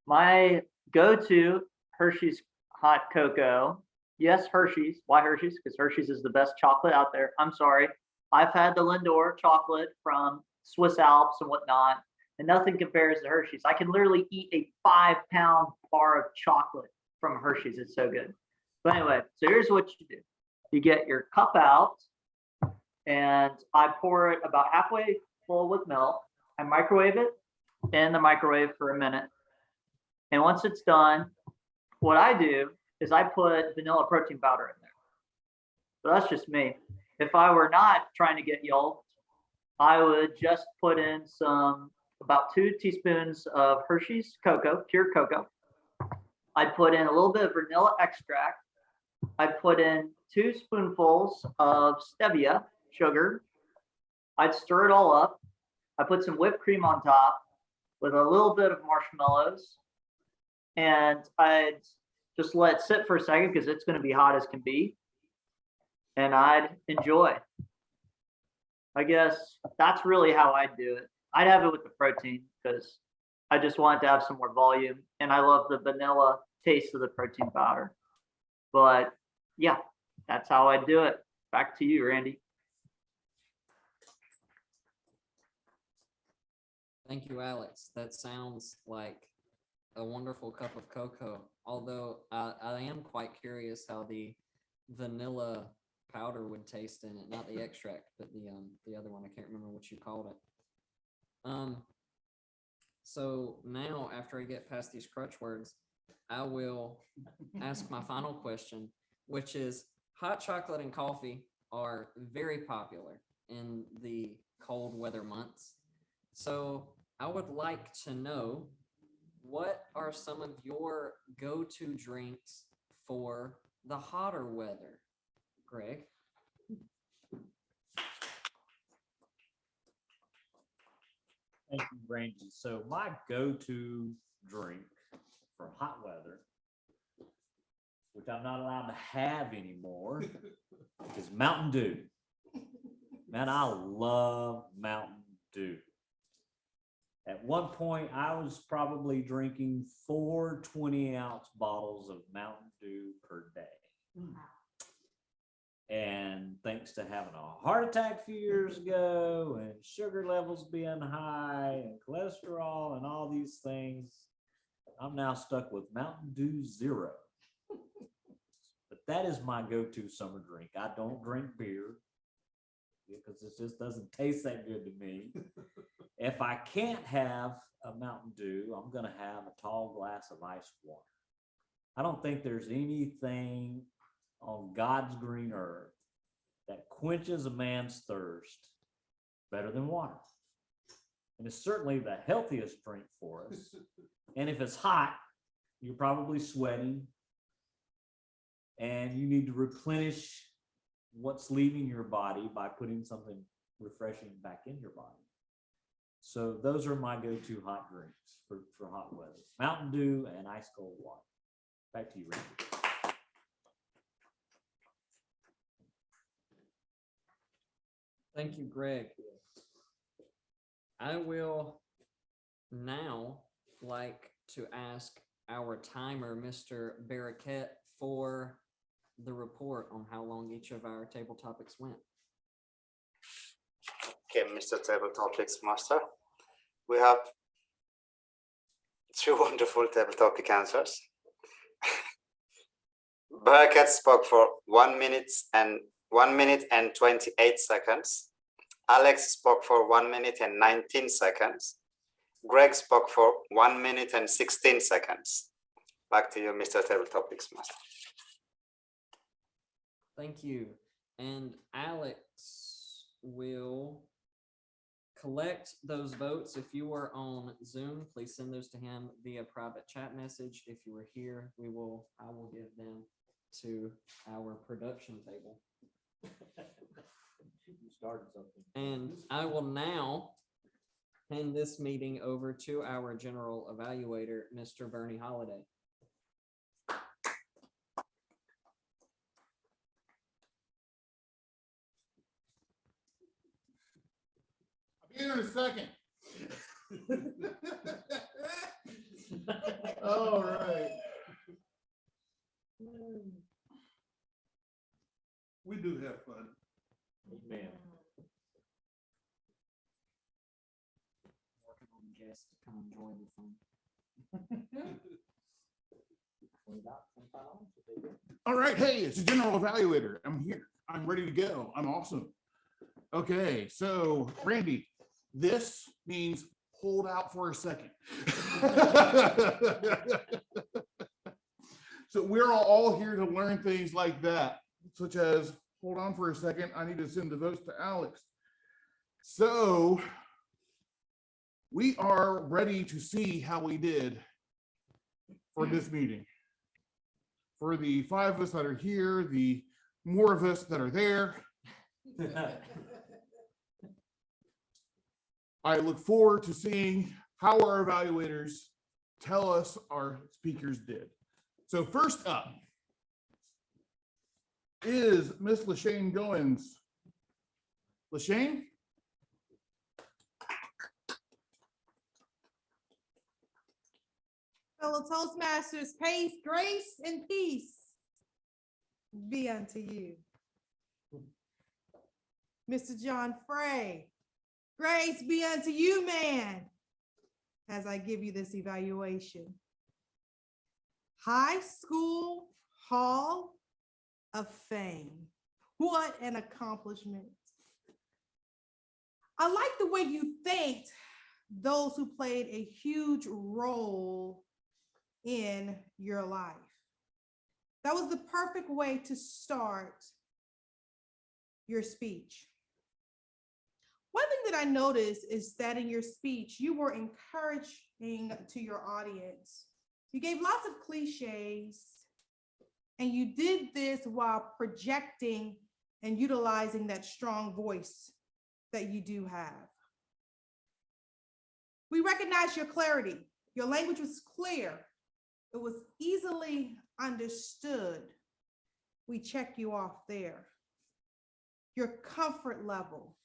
My go-to Hershey's hot cocoa. Yes, Hershey's. Why Hershey's? Because Hershey's is the best chocolate out there. I'm sorry. I've had the Lindor chocolate from Swiss Alps and whatnot, and nothing compares to Hershey's. I can literally eat a 5-pound bar of chocolate from Hershey's. It's so good. But anyway, so here's what you do. You get your cup out, and I pour it about halfway full with milk. I microwave it in the microwave for a minute. And once it's done, what I do is I put vanilla protein powder in there. So that's just me. If I were not trying to get yolked, I would just put in about 2 teaspoons of Hershey's cocoa, pure cocoa. I'd put in a little bit of vanilla extract. I'd put in 2 spoonfuls of stevia sugar. I'd stir it all up. I put some whipped cream on top with a little bit of marshmallows. And I'd just let it sit for a second because it's going to be hot as can be. And I'd enjoy. I guess that's really how I'd do it. I'd have it with the protein because I just wanted to have some more volume. And I love the vanilla taste of the protein powder. But yeah, that's how I do it. Back to you, Randy. Thank you, Alex. That sounds like a wonderful cup of cocoa. Although I am quite curious how the vanilla powder would taste in it, not the extract, but the other one. I can't remember what you called it. So now, after I get past these crutch words, I will ask my final question, which is, hot chocolate and coffee are very popular in the cold weather months. So I would like to know, what are some of your go-to drinks for the hotter weather? Greg? Thank you, Randy. So my go-to drink for hot weather, which I'm not allowed to have anymore is Mountain Dew. Man, I love Mountain Dew. At one point, I was probably drinking 4 20-ounce bottles of Mountain Dew per day. And thanks to having a heart attack a few years ago and sugar levels being high and cholesterol and all these things, I'm now stuck with Mountain Dew Zero. But that is my go-to summer drink. I don't drink beer because it just doesn't taste that good to me. If I can't have a Mountain Dew, I'm going to have a tall glass of ice water. I don't think there's anything on God's green earth that quenches a man's thirst better than water. And it's certainly the healthiest drink for us. And if it's hot, you're probably sweating and you need to replenish what's leaving your body by putting something refreshing back in your body. So those are my go-to hot drinks for hot weather. Mountain Dew and ice cold water. Back to you, Randy. Thank you, Greg. I will now like to ask our timer, Mr. Bereket, for the report on how long each of our table topics went. Okay, Mr. Table Topics Master. We have 3 wonderful table topic answers. Bereket spoke for 1 minute and 28 seconds. Alex spoke for 1 minute and 19 seconds. Greg spoke for 1 minute and 16 seconds. Back to you, Mr. Table Topics Master. Thank you. And Alex will collect those votes. If you are on Zoom, please send those to him via private chat message. If you were here, I will give them to our production table. You started something. And I will now hand this meeting over to our general evaluator, Mr. Burnnie Holliday. I'll be here in a second. All right. We do have fun. Amen. Working on guests to come and join the fun. All right, hey, it's the general evaluator. I'm here. I'm ready to go. I'm awesome. Okay, so Randy, this means hold out for a second. So we're all here to learn things like that, such as hold on for a second. I need to send the votes to Alex. So we are ready to see how we did for this meeting. For the 5 of us that are here, the more of us that are there, I look forward to seeing how our evaluators tell us our speakers did. So first up is Miss LaShanne Goins. LaShanne? Fellow Toastmasters, grace and peace be unto you. Mr. John Fray, grace be unto you, man, as I give you this evaluation. High School Hall of Fame. What an accomplishment. I like the way you thanked those who played a huge role in your life. That was the perfect way to start your speech. One thing that I noticed is that in your speech, you were encouraging to your audience. You gave lots of cliches, and you did this while projecting and utilizing that strong voice that you do have. We recognize your clarity. Your language was clear. It was easily understood. we check you off there. Your comfort level.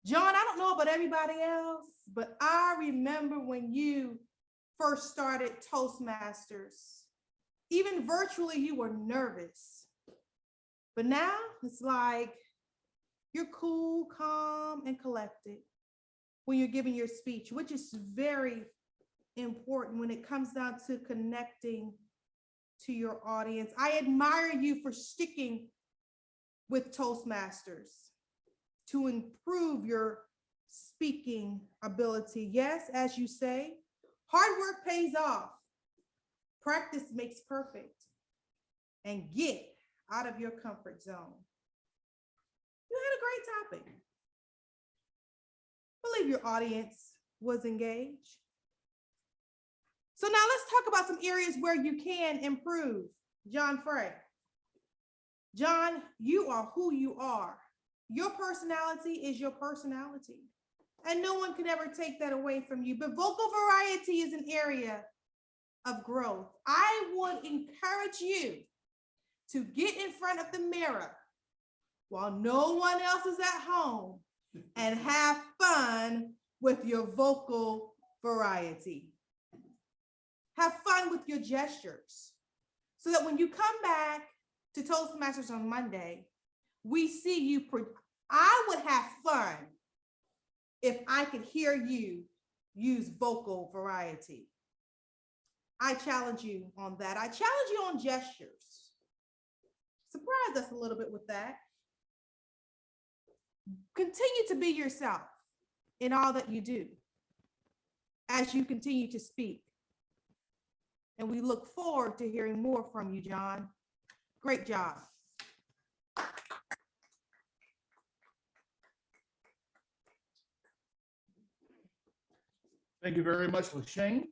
John, I don't know about everybody else, but I remember when you first started Toastmasters, even virtually, you were nervous. But now it's like you're cool, calm, and collected when you're giving your speech, which is very important when it comes down to connecting to your audience. I admire you for sticking with Toastmasters to improve your speaking ability. Yes, as you say, hard work pays off. Practice makes perfect. And get out of your comfort zone. You had a great topic. I believe your audience was engaged. So now let's talk about some areas where you can improve. John Fray. John, you are who you are. Your personality is your personality. And no one can ever take that away from you. But vocal variety is an area of growth. I would encourage you to get in front of the mirror while no one else is at home and have fun with your vocal variety. Have fun with your gestures so that when you come back to Toastmasters on Monday, we see you. I would have fun if I could hear you use vocal variety. I challenge you on that. I challenge you on gestures. Surprise us a little bit with that. Continue to be yourself in all that you do as you continue to speak. And we look forward to hearing more from you, John. Great job. Thank you very much, LaShanne.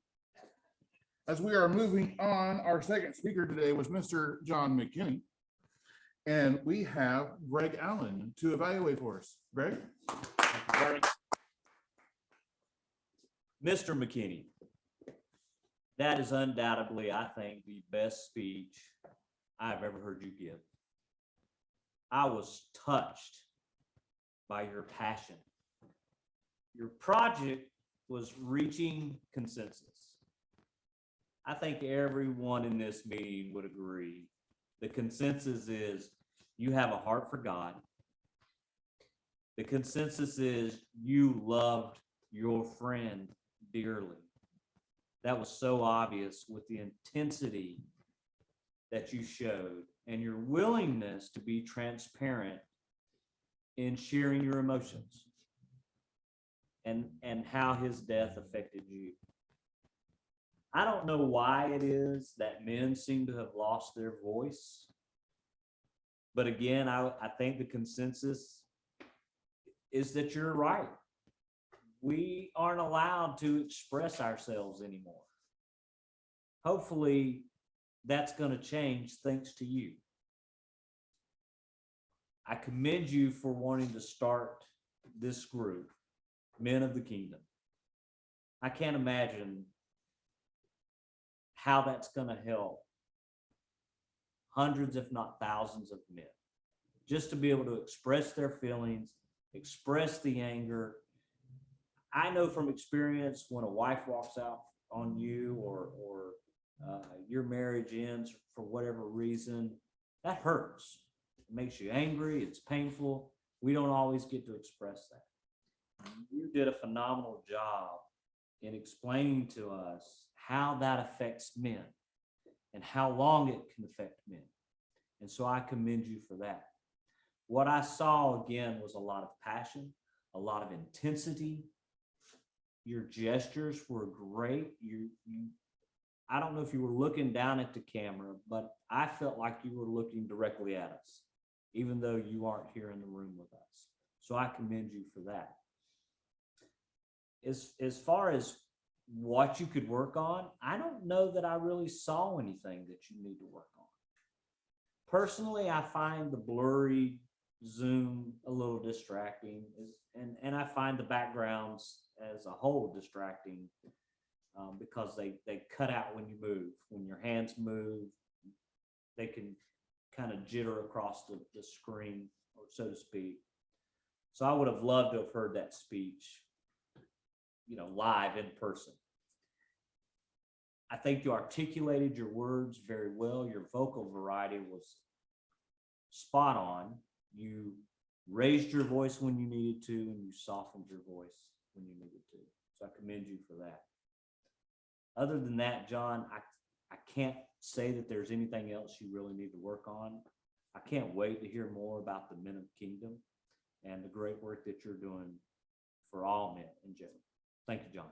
As we are moving on, our second speaker today was Mr. John McKinney. And we have Greg Allen to evaluate for us. Greg? Mr. McKinney, that is undoubtedly, I think, the best speech I've ever heard you give. I was touched by your passion. Your project was reaching consensus. I think everyone in this meeting would agree. The consensus is you have a heart for God. The consensus is you loved your friend dearly. That was so obvious with the intensity that you showed and your willingness to be transparent in sharing your emotions and how his death affected you. I don't know why it is that men seem to have lost their voice. But again, I think the consensus is that you're right. We aren't allowed to express ourselves anymore. Hopefully, that's going to change thanks to you. I commend you for wanting to start this group, Men of the Kingdom. I can't imagine how that's going to help hundreds, if not thousands of men, just to be able to express their feelings, express the anger. I know from experience when a wife walks out on you or your marriage ends for whatever reason, that hurts. It makes you angry. It's painful. We don't always get to express that. You did a phenomenal job in explaining to us how that affects men and how long it can affect men. And so I commend you for that. What I saw again was a lot of passion, a lot of intensity. Your gestures were great. I don't know if you were looking down at the camera, but I felt like you were looking directly at us, even though you aren't here in the room with us. So I commend you for that. As far as what you could work on, I don't know that I really saw anything that you need to work on. Personally, I find the blurry Zoom a little distracting, and I find the backgrounds as a whole distracting because they cut out when you move. When your hands move, they can kind of jitter across the screen, or so to speak. So I would have loved to have heard that speech, live in person. I think you articulated your words very well. Your vocal variety was spot on. You raised your voice when you needed to, and you softened your voice when you needed to. So I commend you for that. Other than that, John, I can't say that there's anything else you really need to work on. I can't wait to hear more about the Men of the Kingdom and the great work that you're doing for all men in general. Thank you, John.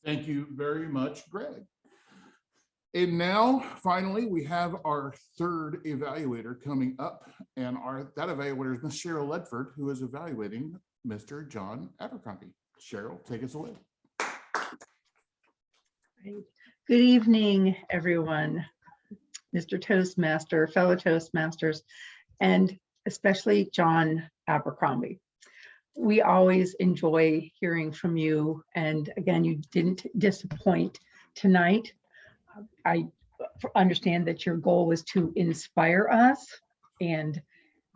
Thank you very much, Greg. And now, finally, we have our third evaluator coming up, and that evaluator is Miss Cheryl Ledford, who is evaluating Mr. John Abercrombie. Cheryl, take us away. Good evening, everyone, Mr. Toastmaster, fellow Toastmasters, and especially John Abercrombie. We always enjoy hearing from you, and again, you didn't disappoint tonight. I understand that your goal was to inspire us, and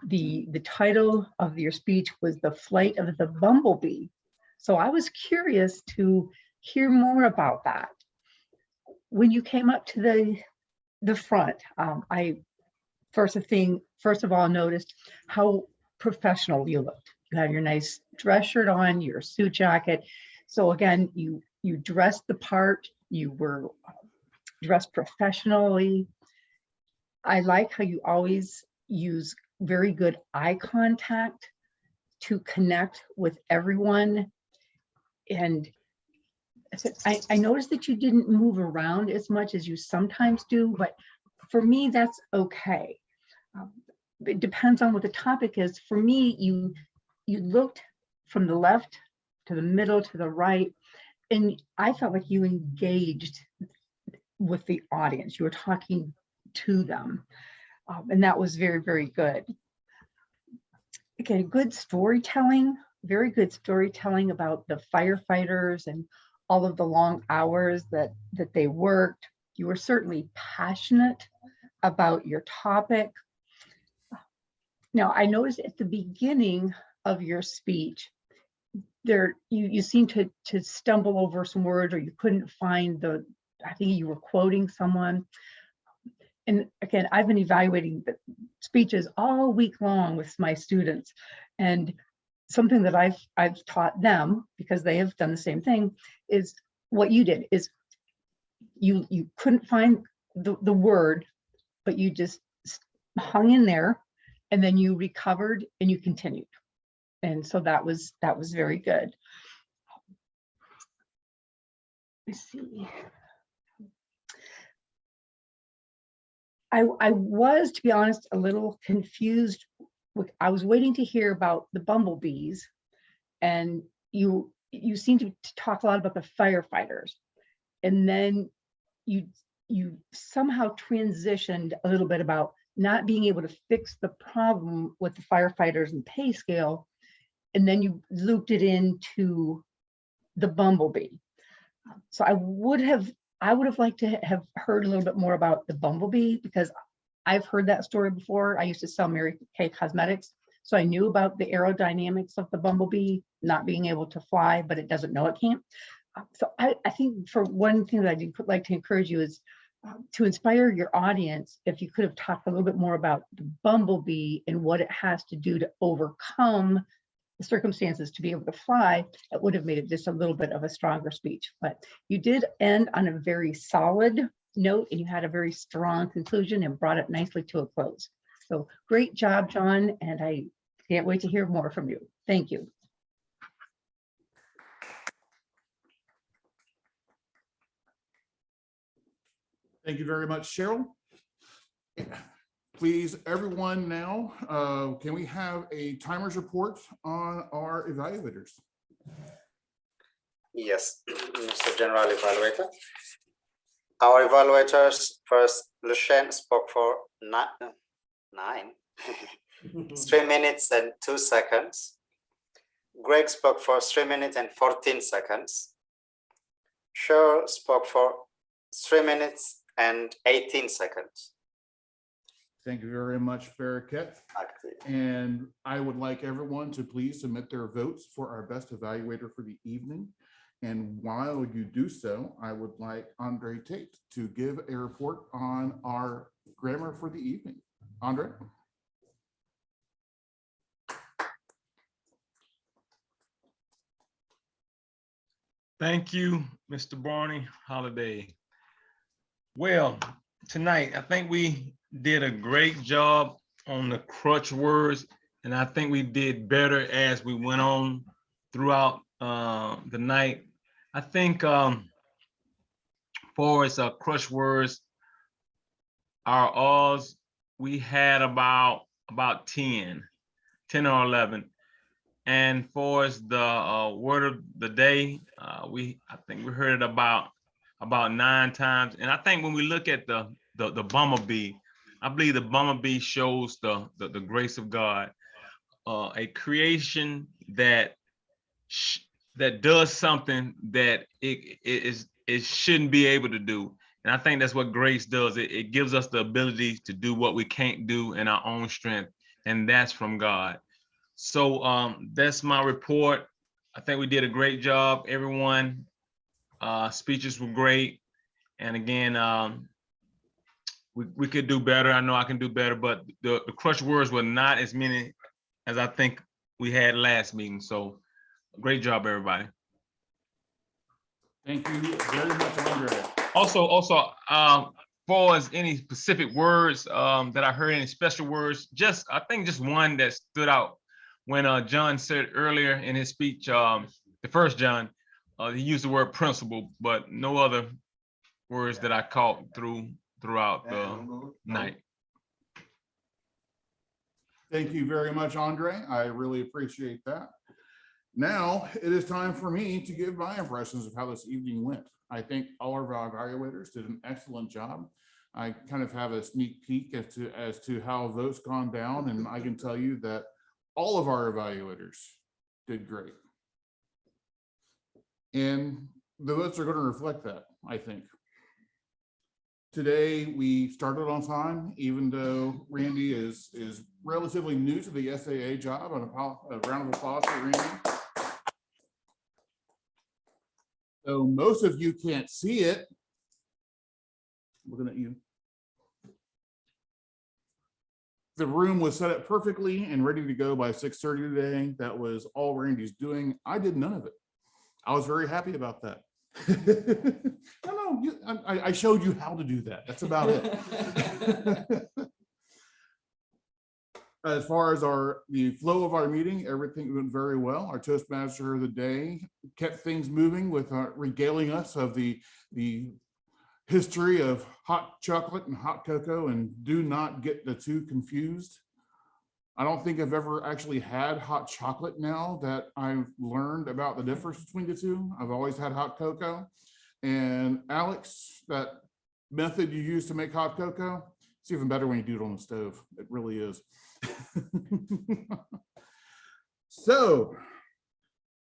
the title of your speech was The Flight of the Bumblebee. So I was curious to hear more about that. When you came up to the front, I first of all noticed how professional you looked. You had your nice dress shirt on, your suit jacket. So again, you dressed the part, you were dressed professionally. I like how you always use very good eye contact to connect with everyone. And I noticed that you didn't move around as much as you sometimes do, but for me, that's okay. It depends on what the topic is. For me, you looked from the left to the middle to the right, and I felt like you engaged with the audience. You were talking to them, and that was very, very good. Okay, good storytelling, very good storytelling about the firefighters and all of the long hours that they worked. You were certainly passionate about your topic. Now, I noticed at the beginning of your speech, you seemed to stumble over some words, or you couldn't find I think you were quoting someone. And again, I've been evaluating the speeches all week long with my students. And something that I've taught them, because they have done the same thing, is what you did is you couldn't find the word, but you just hung in there, and then you recovered and you continued. And so that was very good. Let's see. I was, to be honest, a little confused. I was waiting to hear about the bumblebees, and you seem to talk a lot about the firefighters, and then you somehow transitioned a little bit about not being able to fix the problem with the firefighters and pay scale, and then you looped it into the bumblebee. So I would have liked to have heard a little bit more about the bumblebee, because I've heard that story before. I used to sell Mary Kay Cosmetics, so I knew about the aerodynamics of the bumblebee not being able to fly, but it doesn't know it can't. So I think for one thing that I'd like to encourage you is to inspire your audience, if you could have talked a little bit more about the bumblebee and what it has to do to overcome the circumstances to be able to fly, it would have made it just a little bit of a stronger speech. But you did end on a very solid note, and you had a very strong conclusion and brought it nicely to a close. So great job, John, and I can't wait to hear more from you. Thank you. Thank you very much, Cheryl. Please, everyone now, can we have a timer's report on our evaluators? Yes, Mr. General Evaluator. Our evaluators, first, LaShanne spoke for 3 minutes and 2 seconds. Greg spoke for 3 minutes and 14 seconds. Cheryl spoke for 3 minutes and 18 seconds. Thank you very much, Bereket. And I would like everyone to please submit their votes for our best evaluator for the evening. And while you do so, I would like Andre Tate to give a report on our grammar for the evening. Andre? Thank you, Mr. Burnnie, Holliday. Well, tonight, I think we did a great job on the crutch words, and I think we did better as we went on throughout the night. I think for us, crutch words, our R's, we had about 10 or 11. And for us, the word of the day, I think we heard it about 9 times. And I think when we look at the bumblebee, I believe the bumblebee shows the grace of God, a creation that does something that it shouldn't be able to do. And I think that's what grace does. It gives us the ability to do what we can't do in our own strength, and that's from God. So that's my report. I think we did a great job. Everyone, speeches were great. And again, we could do better. I know I can do better, but the crutch words were not as many as I think we had last meeting. So great job, everybody. Thank you very much, Andre. Also, far as any specific words that I heard, any special words, I think just one that stood out when John said earlier in his speech, the first John, he used the word principle, but no other words that I caught throughout the night. Thank you very much, Andre. I really appreciate that. Now it is time for me to give my impressions of how this evening went. I think all of our evaluators did an excellent job. I kind of have a sneak peek as to how votes gone down, and I can tell you that all of our evaluators did great. And the votes are going to reflect that, I think. Today, we started on time, even though Randy is relatively new to the SAA job. A round of applause for Randy. So most of you can't see it. Looking at you. The room was set up perfectly and ready to go by 6:30 today. That was all Randy's doing. I did none of it. I was very happy about that. I showed you how to do that. That's about it. As far as the flow of our meeting, everything went very well. Our Toastmaster of the day kept things moving with regaling us of the history of hot chocolate and hot cocoa, and do not get the two confused. I don't think I've ever actually had hot chocolate now that I've learned about the difference between the two. I've always had hot cocoa. And Alex, that method you use to make hot cocoa, it's even better when you do it on the stove. It really is. So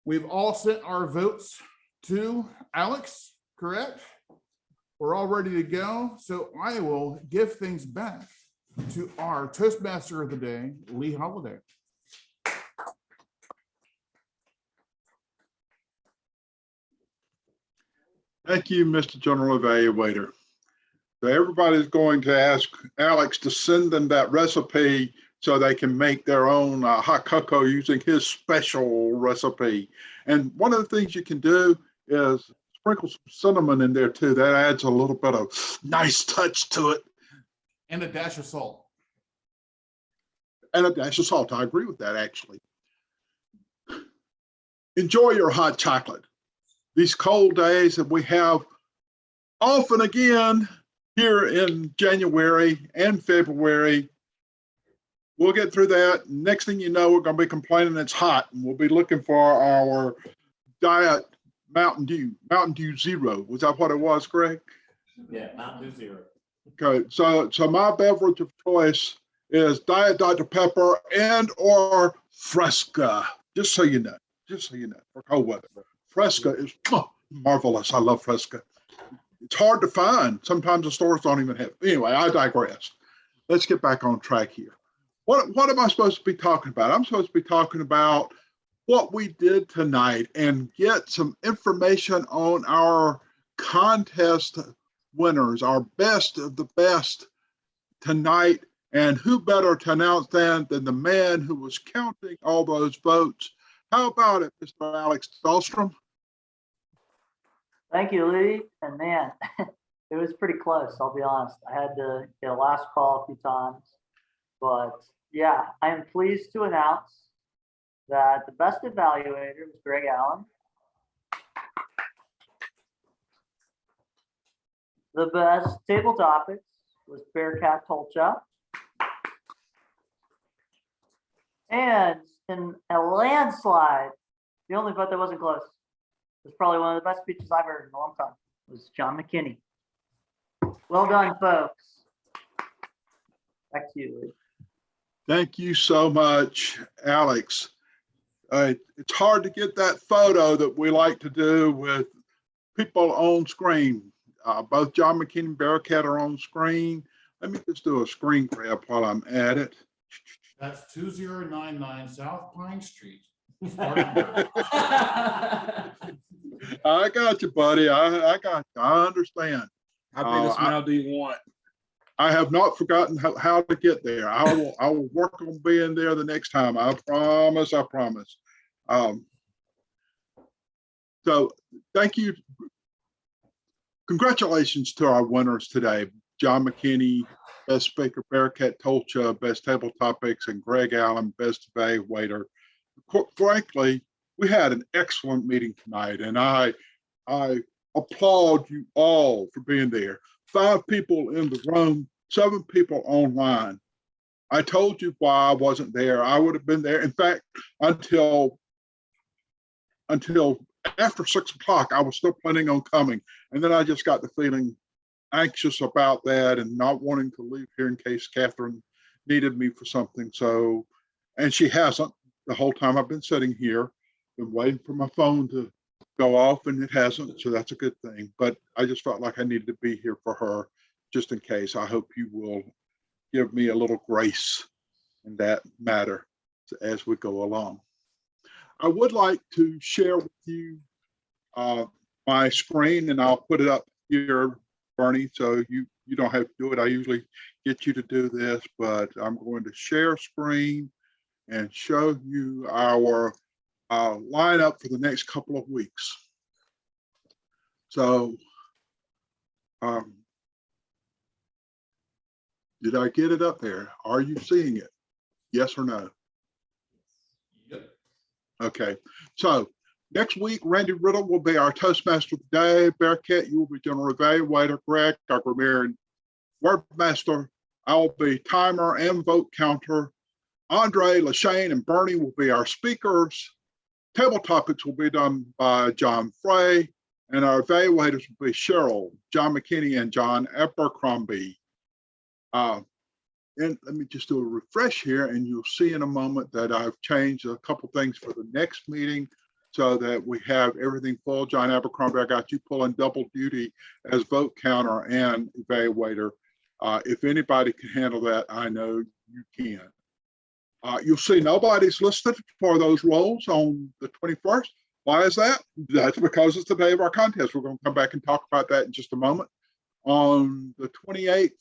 we've all sent our votes to Alex, correct? We're all ready to go. So I will give things back to our Toastmaster of the day, Lee Holliday. Thank you, Mr. General Evaluator. So everybody's going to ask Alex to send them that recipe so they can make their own hot cocoa using his special recipe. And one of the things you can do is sprinkle some cinnamon in there too. That adds a little bit of nice touch to it. And a dash of salt. And a dash of salt. I agree with that, actually. Enjoy your hot chocolate. These cold days that we have often again here in January and February. We'll get through that. Next thing you know, we're going to be complaining it's hot, and we'll be looking for our diet Mountain Dew Zero. Was that what it was, Greg? Yeah, Mountain Dew Zero. Okay, so my beverage of choice is Diet Dr. Pepper and or Fresca. Just so you know, for cold weather. Fresca is marvelous. I love Fresca. It's hard to find. Sometimes the stores don't even have. Anyway, I digress. Let's get back on track here. What am I supposed to be talking about? I'm supposed to be talking about what we did tonight and get some information on our contest winners, our best of the best tonight. And who better to announce that than the man who was counting all those votes? How about it, Mr. Alex Dahlstrom? Thank you, Lee. And man, it was pretty close, I'll be honest. I had to get a last call a few times. But yeah, I am pleased to announce that the best evaluator was Greg Allen. The best table topics was Bereket Tolcha. And in a landslide, the only vote that wasn't close was probably one of the best speeches I've heard in a long time, was John McKinney. Well done, folks. Back to you, Lee. Thank you so much, Alex. It's hard to get that photo that we like to do with people on screen. Both John McKinney and Bereket are on screen. Let me just do a screen grab while I'm at it. That's 2099 South Pine Street. Spartanburg. I got you, buddy. I got you. I understand. How big a smile do you want? I have not forgotten how to get there. I will work on being there the next time. I promise. I promise. So thank you. Congratulations to our winners today. John McKinney, best speaker, Bereket Tolcha, best table topics, and Greg Allen, best evaluator. Frankly, we had an excellent meeting tonight, and I applaud you all for being there. 5 people in the room, 7 people online. I told you why I wasn't there. I would have been there. In fact, until after 6 o'clock, I was still planning on coming. And then I just got the feeling anxious about that and not wanting to leave here in case Catherine needed me for something. So, and she hasn't the whole time I've been sitting here, been waiting for my phone to go off, and it hasn't. So that's a good thing. But I just felt like I needed to be here for her just in case. I hope you will give me a little grace in that matter as we go along. I would like to share with you my screen, and I'll put it up here, Burnnie, so you don't have to do it. I usually get you to do this, but I'm going to share screen and show you our lineup for the next couple of weeks. So did I get it up there? Are you seeing it? Yes or no? Yep. Okay, so next week, Randy Riddle will be our Toastmaster of the day. Bereket, you will be General Evaluator. Greg, our Grammarian Wordmaster. I will be Timer and Vote Counter. Andre, LaShanne, and Burnnie will be our speakers. Table topics will be done by John Fray, and our evaluators will be Cheryl, John McKinney, and John Abercrombie. And let me just do a refresh here, and you'll see in a moment that I've changed a couple things for the next meeting so that we have everything full. John Abercrombie, I got you pulling double duty as vote counter and evaluator. If anybody can handle that, I know you can. You'll see nobody's listed for those roles on the 21st. Why is that? That's because it's the day of our contest. We're going to come back and talk about that in just a moment. On the 28th,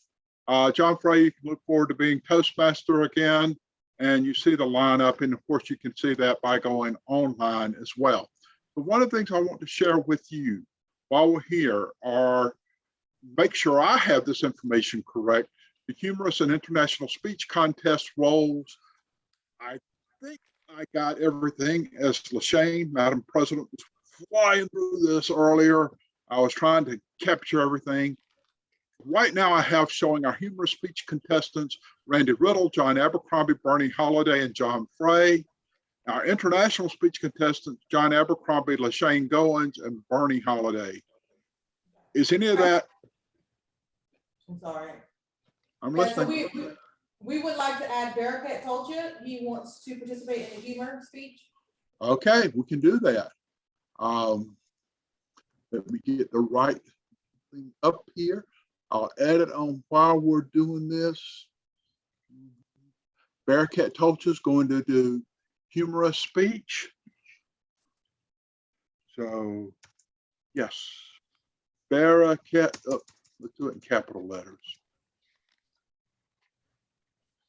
John Fray, you can look forward to being Toastmaster again. And you see the lineup, and of course you can see that by going online as well. But one of the things I want to share with you while we're here are make sure I have this information correct. The humorous and international speech contest roles, I think I got everything. As LaShanne, Madam President, was flying through this earlier. I was trying to capture everything. Right now I have showing our humorous speech contestants, Randy Riddle, John Abercrombie, Burnnie, Holliday, and John Fray. Our international speech contestants, John Abercrombie, LaShanne Goins, and Burnnie Holliday. Is any of that? I'm sorry. I'm Yeah, listening. so we would like to add Bereket Tolcha. He wants to participate in the humor speech. Okay, we can do that. Let me get the right thing up here. I'll add it on while we're doing this. Bereket Tolcha is going to do humorous speech. So, yes, Bereket, oh, let's do it in capital letters.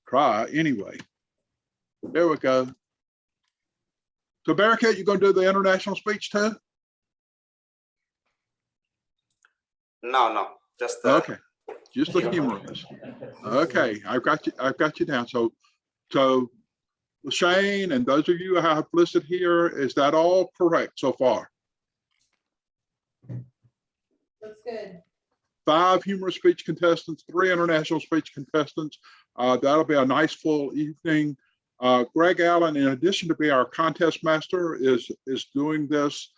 Try anyway. There we go. So Bereket, you're going to do the international speech too? No, just the. Okay, just the humorous. Okay, I've got you down. So LaShanne and those of you who have listed here, is that all correct so far? Looks good. 5 humorous speech contestants, 3 international speech contestants. That'll be a nice full evening. Greg Allen, in addition to being our contest master, is doing this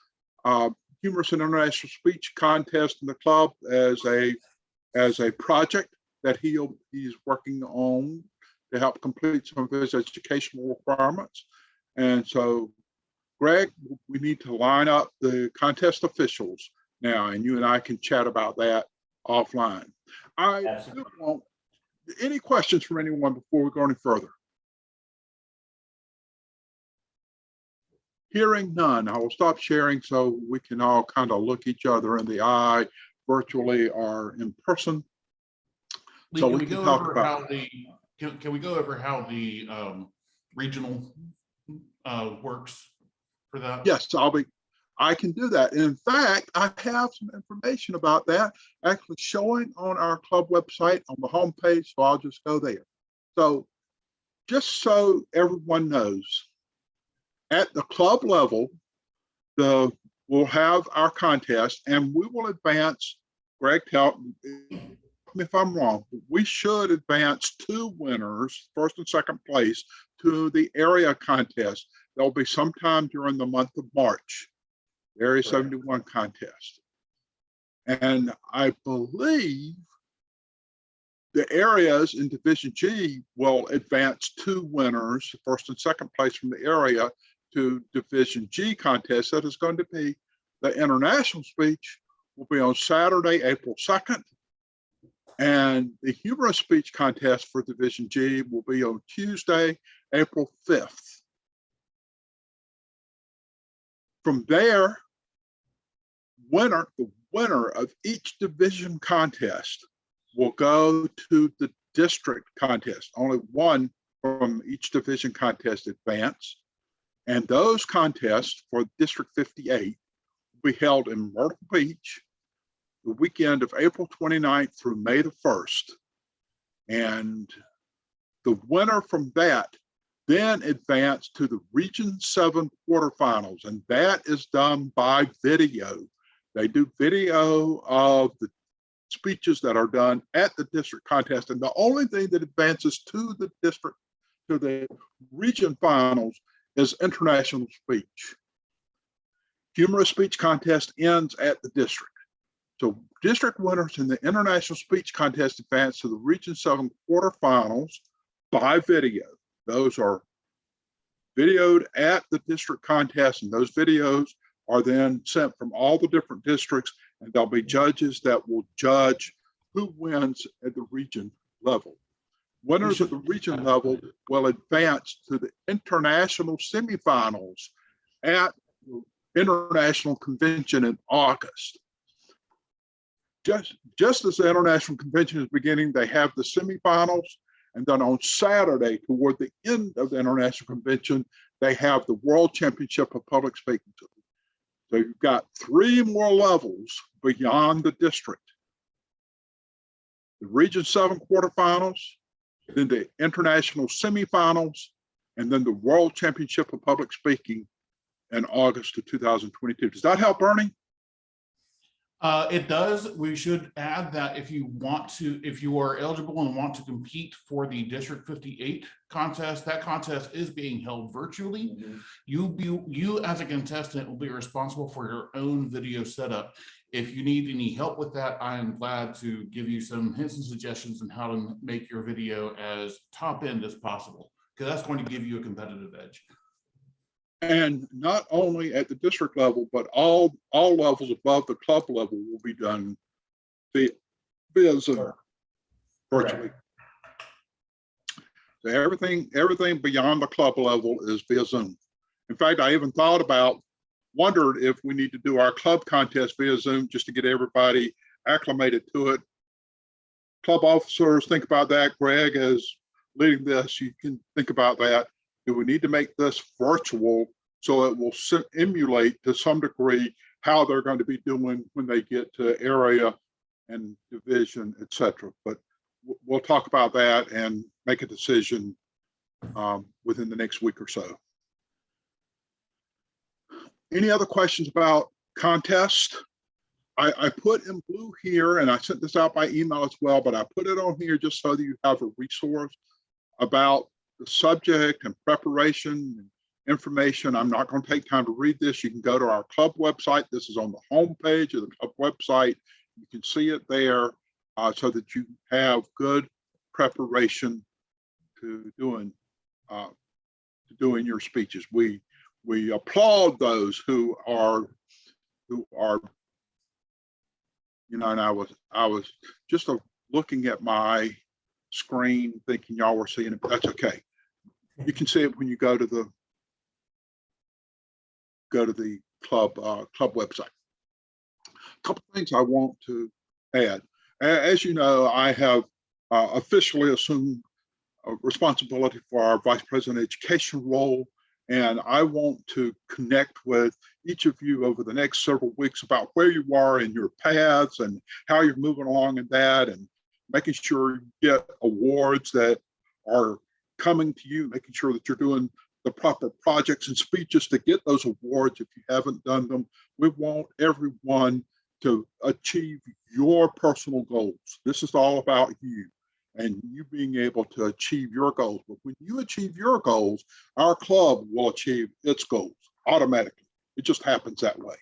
humorous and international speech contest in the club as a project that he's working on to help complete some of his educational requirements. And so, Greg, we need to line up the contest officials now, and you and I can chat about that offline. I do want any questions from anyone before we go any further? Hearing none, I will stop sharing so we can all kind of look each other in the eye, virtually or in person. Lee, So can we we can go talk over about how can we go over how the regional works for that? Yes, I can do that. In fact, I have some information about that actually showing on our club website on the homepage, so I'll just go there. So just so everyone knows, at the club level, we'll have our contest and we will advance. Greg, tell me if I'm wrong, but we should advance 2 winners, first and second place, to the area contest. There'll be sometime during the month of March, Area 71 contest. And I believe the areas in Division G will advance 2 winners, first and second place from the area, to Division G contest. That is going to be the international speech will be on Saturday, April 2nd. And the humorous speech contest for Division G will be on Tuesday, April 5th. From there, the winner of each division contest will go to the district contest. Only one from each division contest advance. And those contests for District 58 will be held in Myrtle Beach the weekend of April 29th through May the 1st. And the winner from that then advanced to the Region 7 quarterfinals, and that is done by video. They do video of the speeches that are done at the district contest, and the only thing that advances to the district, to the region finals, is international speech. Humorous speech contest ends at the district. So district winners in the international speech contest advance to the Region 7 quarterfinals by video. Those are videoed at the district contest, and those videos are then sent from all the different districts, and there'll be judges that will judge who wins at the region level. Winners at the region level will advance to the international semifinals at the International Convention in August. Just as the International Convention is beginning, they have the semifinals, and then on Saturday, toward the end of the International Convention, they have the World Championship of Public Speaking. So you've got 3 more levels beyond the district. The Region 7 quarterfinals, then the international semifinals, and then the World Championship of Public Speaking in August of 2022. Does that help, Burnnie? It does. We should add that if you are eligible and want to compete for the District 58 contest, that contest is being held virtually. You as a contestant will be responsible for your own video setup. If you need any help with that, I am glad to give you some hints and suggestions on how to make your video as top end as possible, because that's going to give you a competitive edge. And not only at the district level, but all levels above the club level will be done via Zoom, virtually. So everything beyond the club level is via Zoom. In fact, I even wondered if we need to do our club contest via Zoom just to get everybody acclimated to it. Club officers, think about that. Greg is leading this. You can think about that. Do we need to make this virtual so it will emulate to some degree how they're going to be doing when they get to area and division, etc. But we'll talk about that and make a decision within the next week or so. Any other questions about contest? I put in blue here, and I sent this out by email as well, but I put it on here just so that you have a resource about the subject and preparation and information. I'm not going to take time to read this. You can go to our club website. This is on the home page of the club website. You can see it there so that you have good preparation to doing your speeches. We applaud those who are and I was just looking at my screen thinking y'all were seeing it, but that's okay. You can see it when you go to the club website. A couple of things I want to add. As you know, I have officially assumed responsibility for our Vice President Education role, and I want to connect with each of you over the next several weeks about where you are in your paths and how you're moving along in that, and making sure you get awards that are coming to you, making sure that you're doing the proper projects and speeches to get those awards if you haven't done them. We want everyone to achieve your personal goals. This is all about you and you being able to achieve your goals. But when you achieve your goals, our club will achieve its goals automatically. It just happens that way.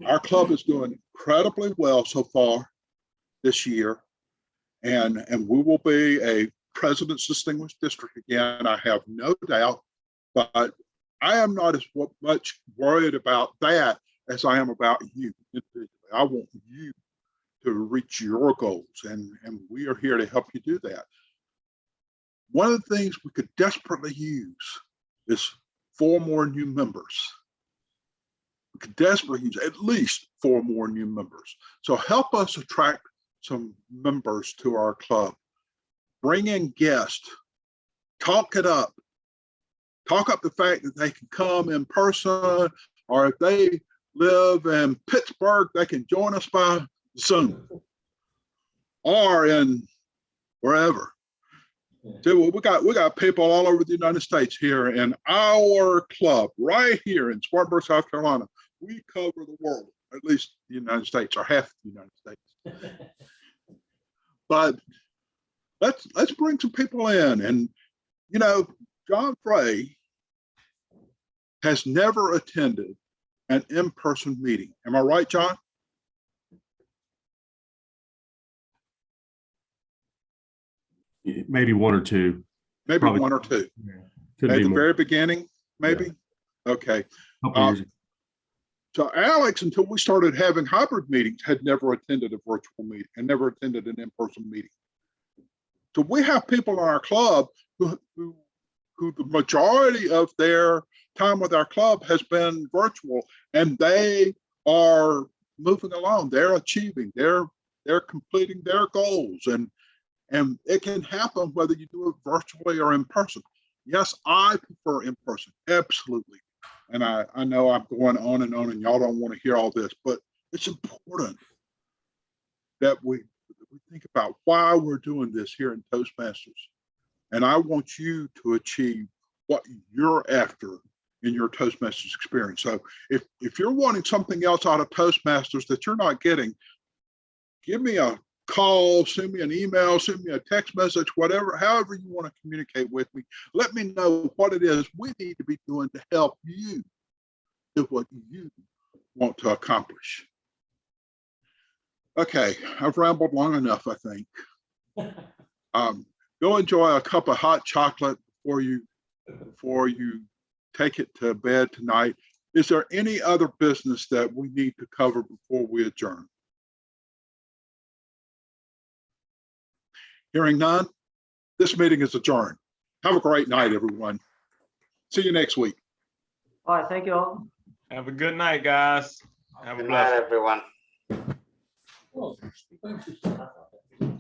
Our club is doing incredibly well so far this year, and we will be a President's Distinguished District again, I have no doubt, but I am not as much worried about that as I am about you individually. I want you to reach your goals, and we are here to help you do that. One of the things we could desperately use is 4 more new members. We could desperately use at least 4 more new members. So help us attract some members to our club. Bring in guests, talk it up. Talk up the fact that they can come in person, or if they live in Pittsburgh, they can join us by Zoom or in wherever. So we got people all over the United States here in our club, right here in Spartanburg, South Carolina. We cover the world, at least the United States, or half the United States. But let's bring some people in. And you know, John Fray has never attended an in-person meeting. Am I right, John? Maybe 1 or 2. Maybe Probably 1 or 2. Could At be the more. very beginning, maybe? Yeah. Okay. So Alex, until we started having hybrid meetings, had never attended a virtual meeting and never attended an in-person meeting. So we have people in our club who the majority of their time with our club has been virtual, and they are moving along. They're achieving, they're completing their goals, and it can happen whether you do it virtually or in person. Yes, I prefer in person, absolutely. And I know I'm going on and y'all don't want to hear all this, but it's important that we think about why we're doing this here in Toastmasters. And I want you to achieve what you're after in your Toastmasters experience. So if you're wanting something else out of Toastmasters that you're not getting, give me a call, send me an email, send me a text message, whatever, however you want to communicate with me. Let me know what it is we need to be doing to help you do what you want to accomplish. Okay, I've rambled long enough, I think. Go enjoy a cup of hot chocolate before you take it to bed tonight. Is there any other business that we need to cover before we adjourn? Hearing none, this meeting is adjourned. Have a great night, everyone. See you next week. All right, thank you all. Have a good night, guys. Have a Good night, blessed. everyone. Oh, thank you.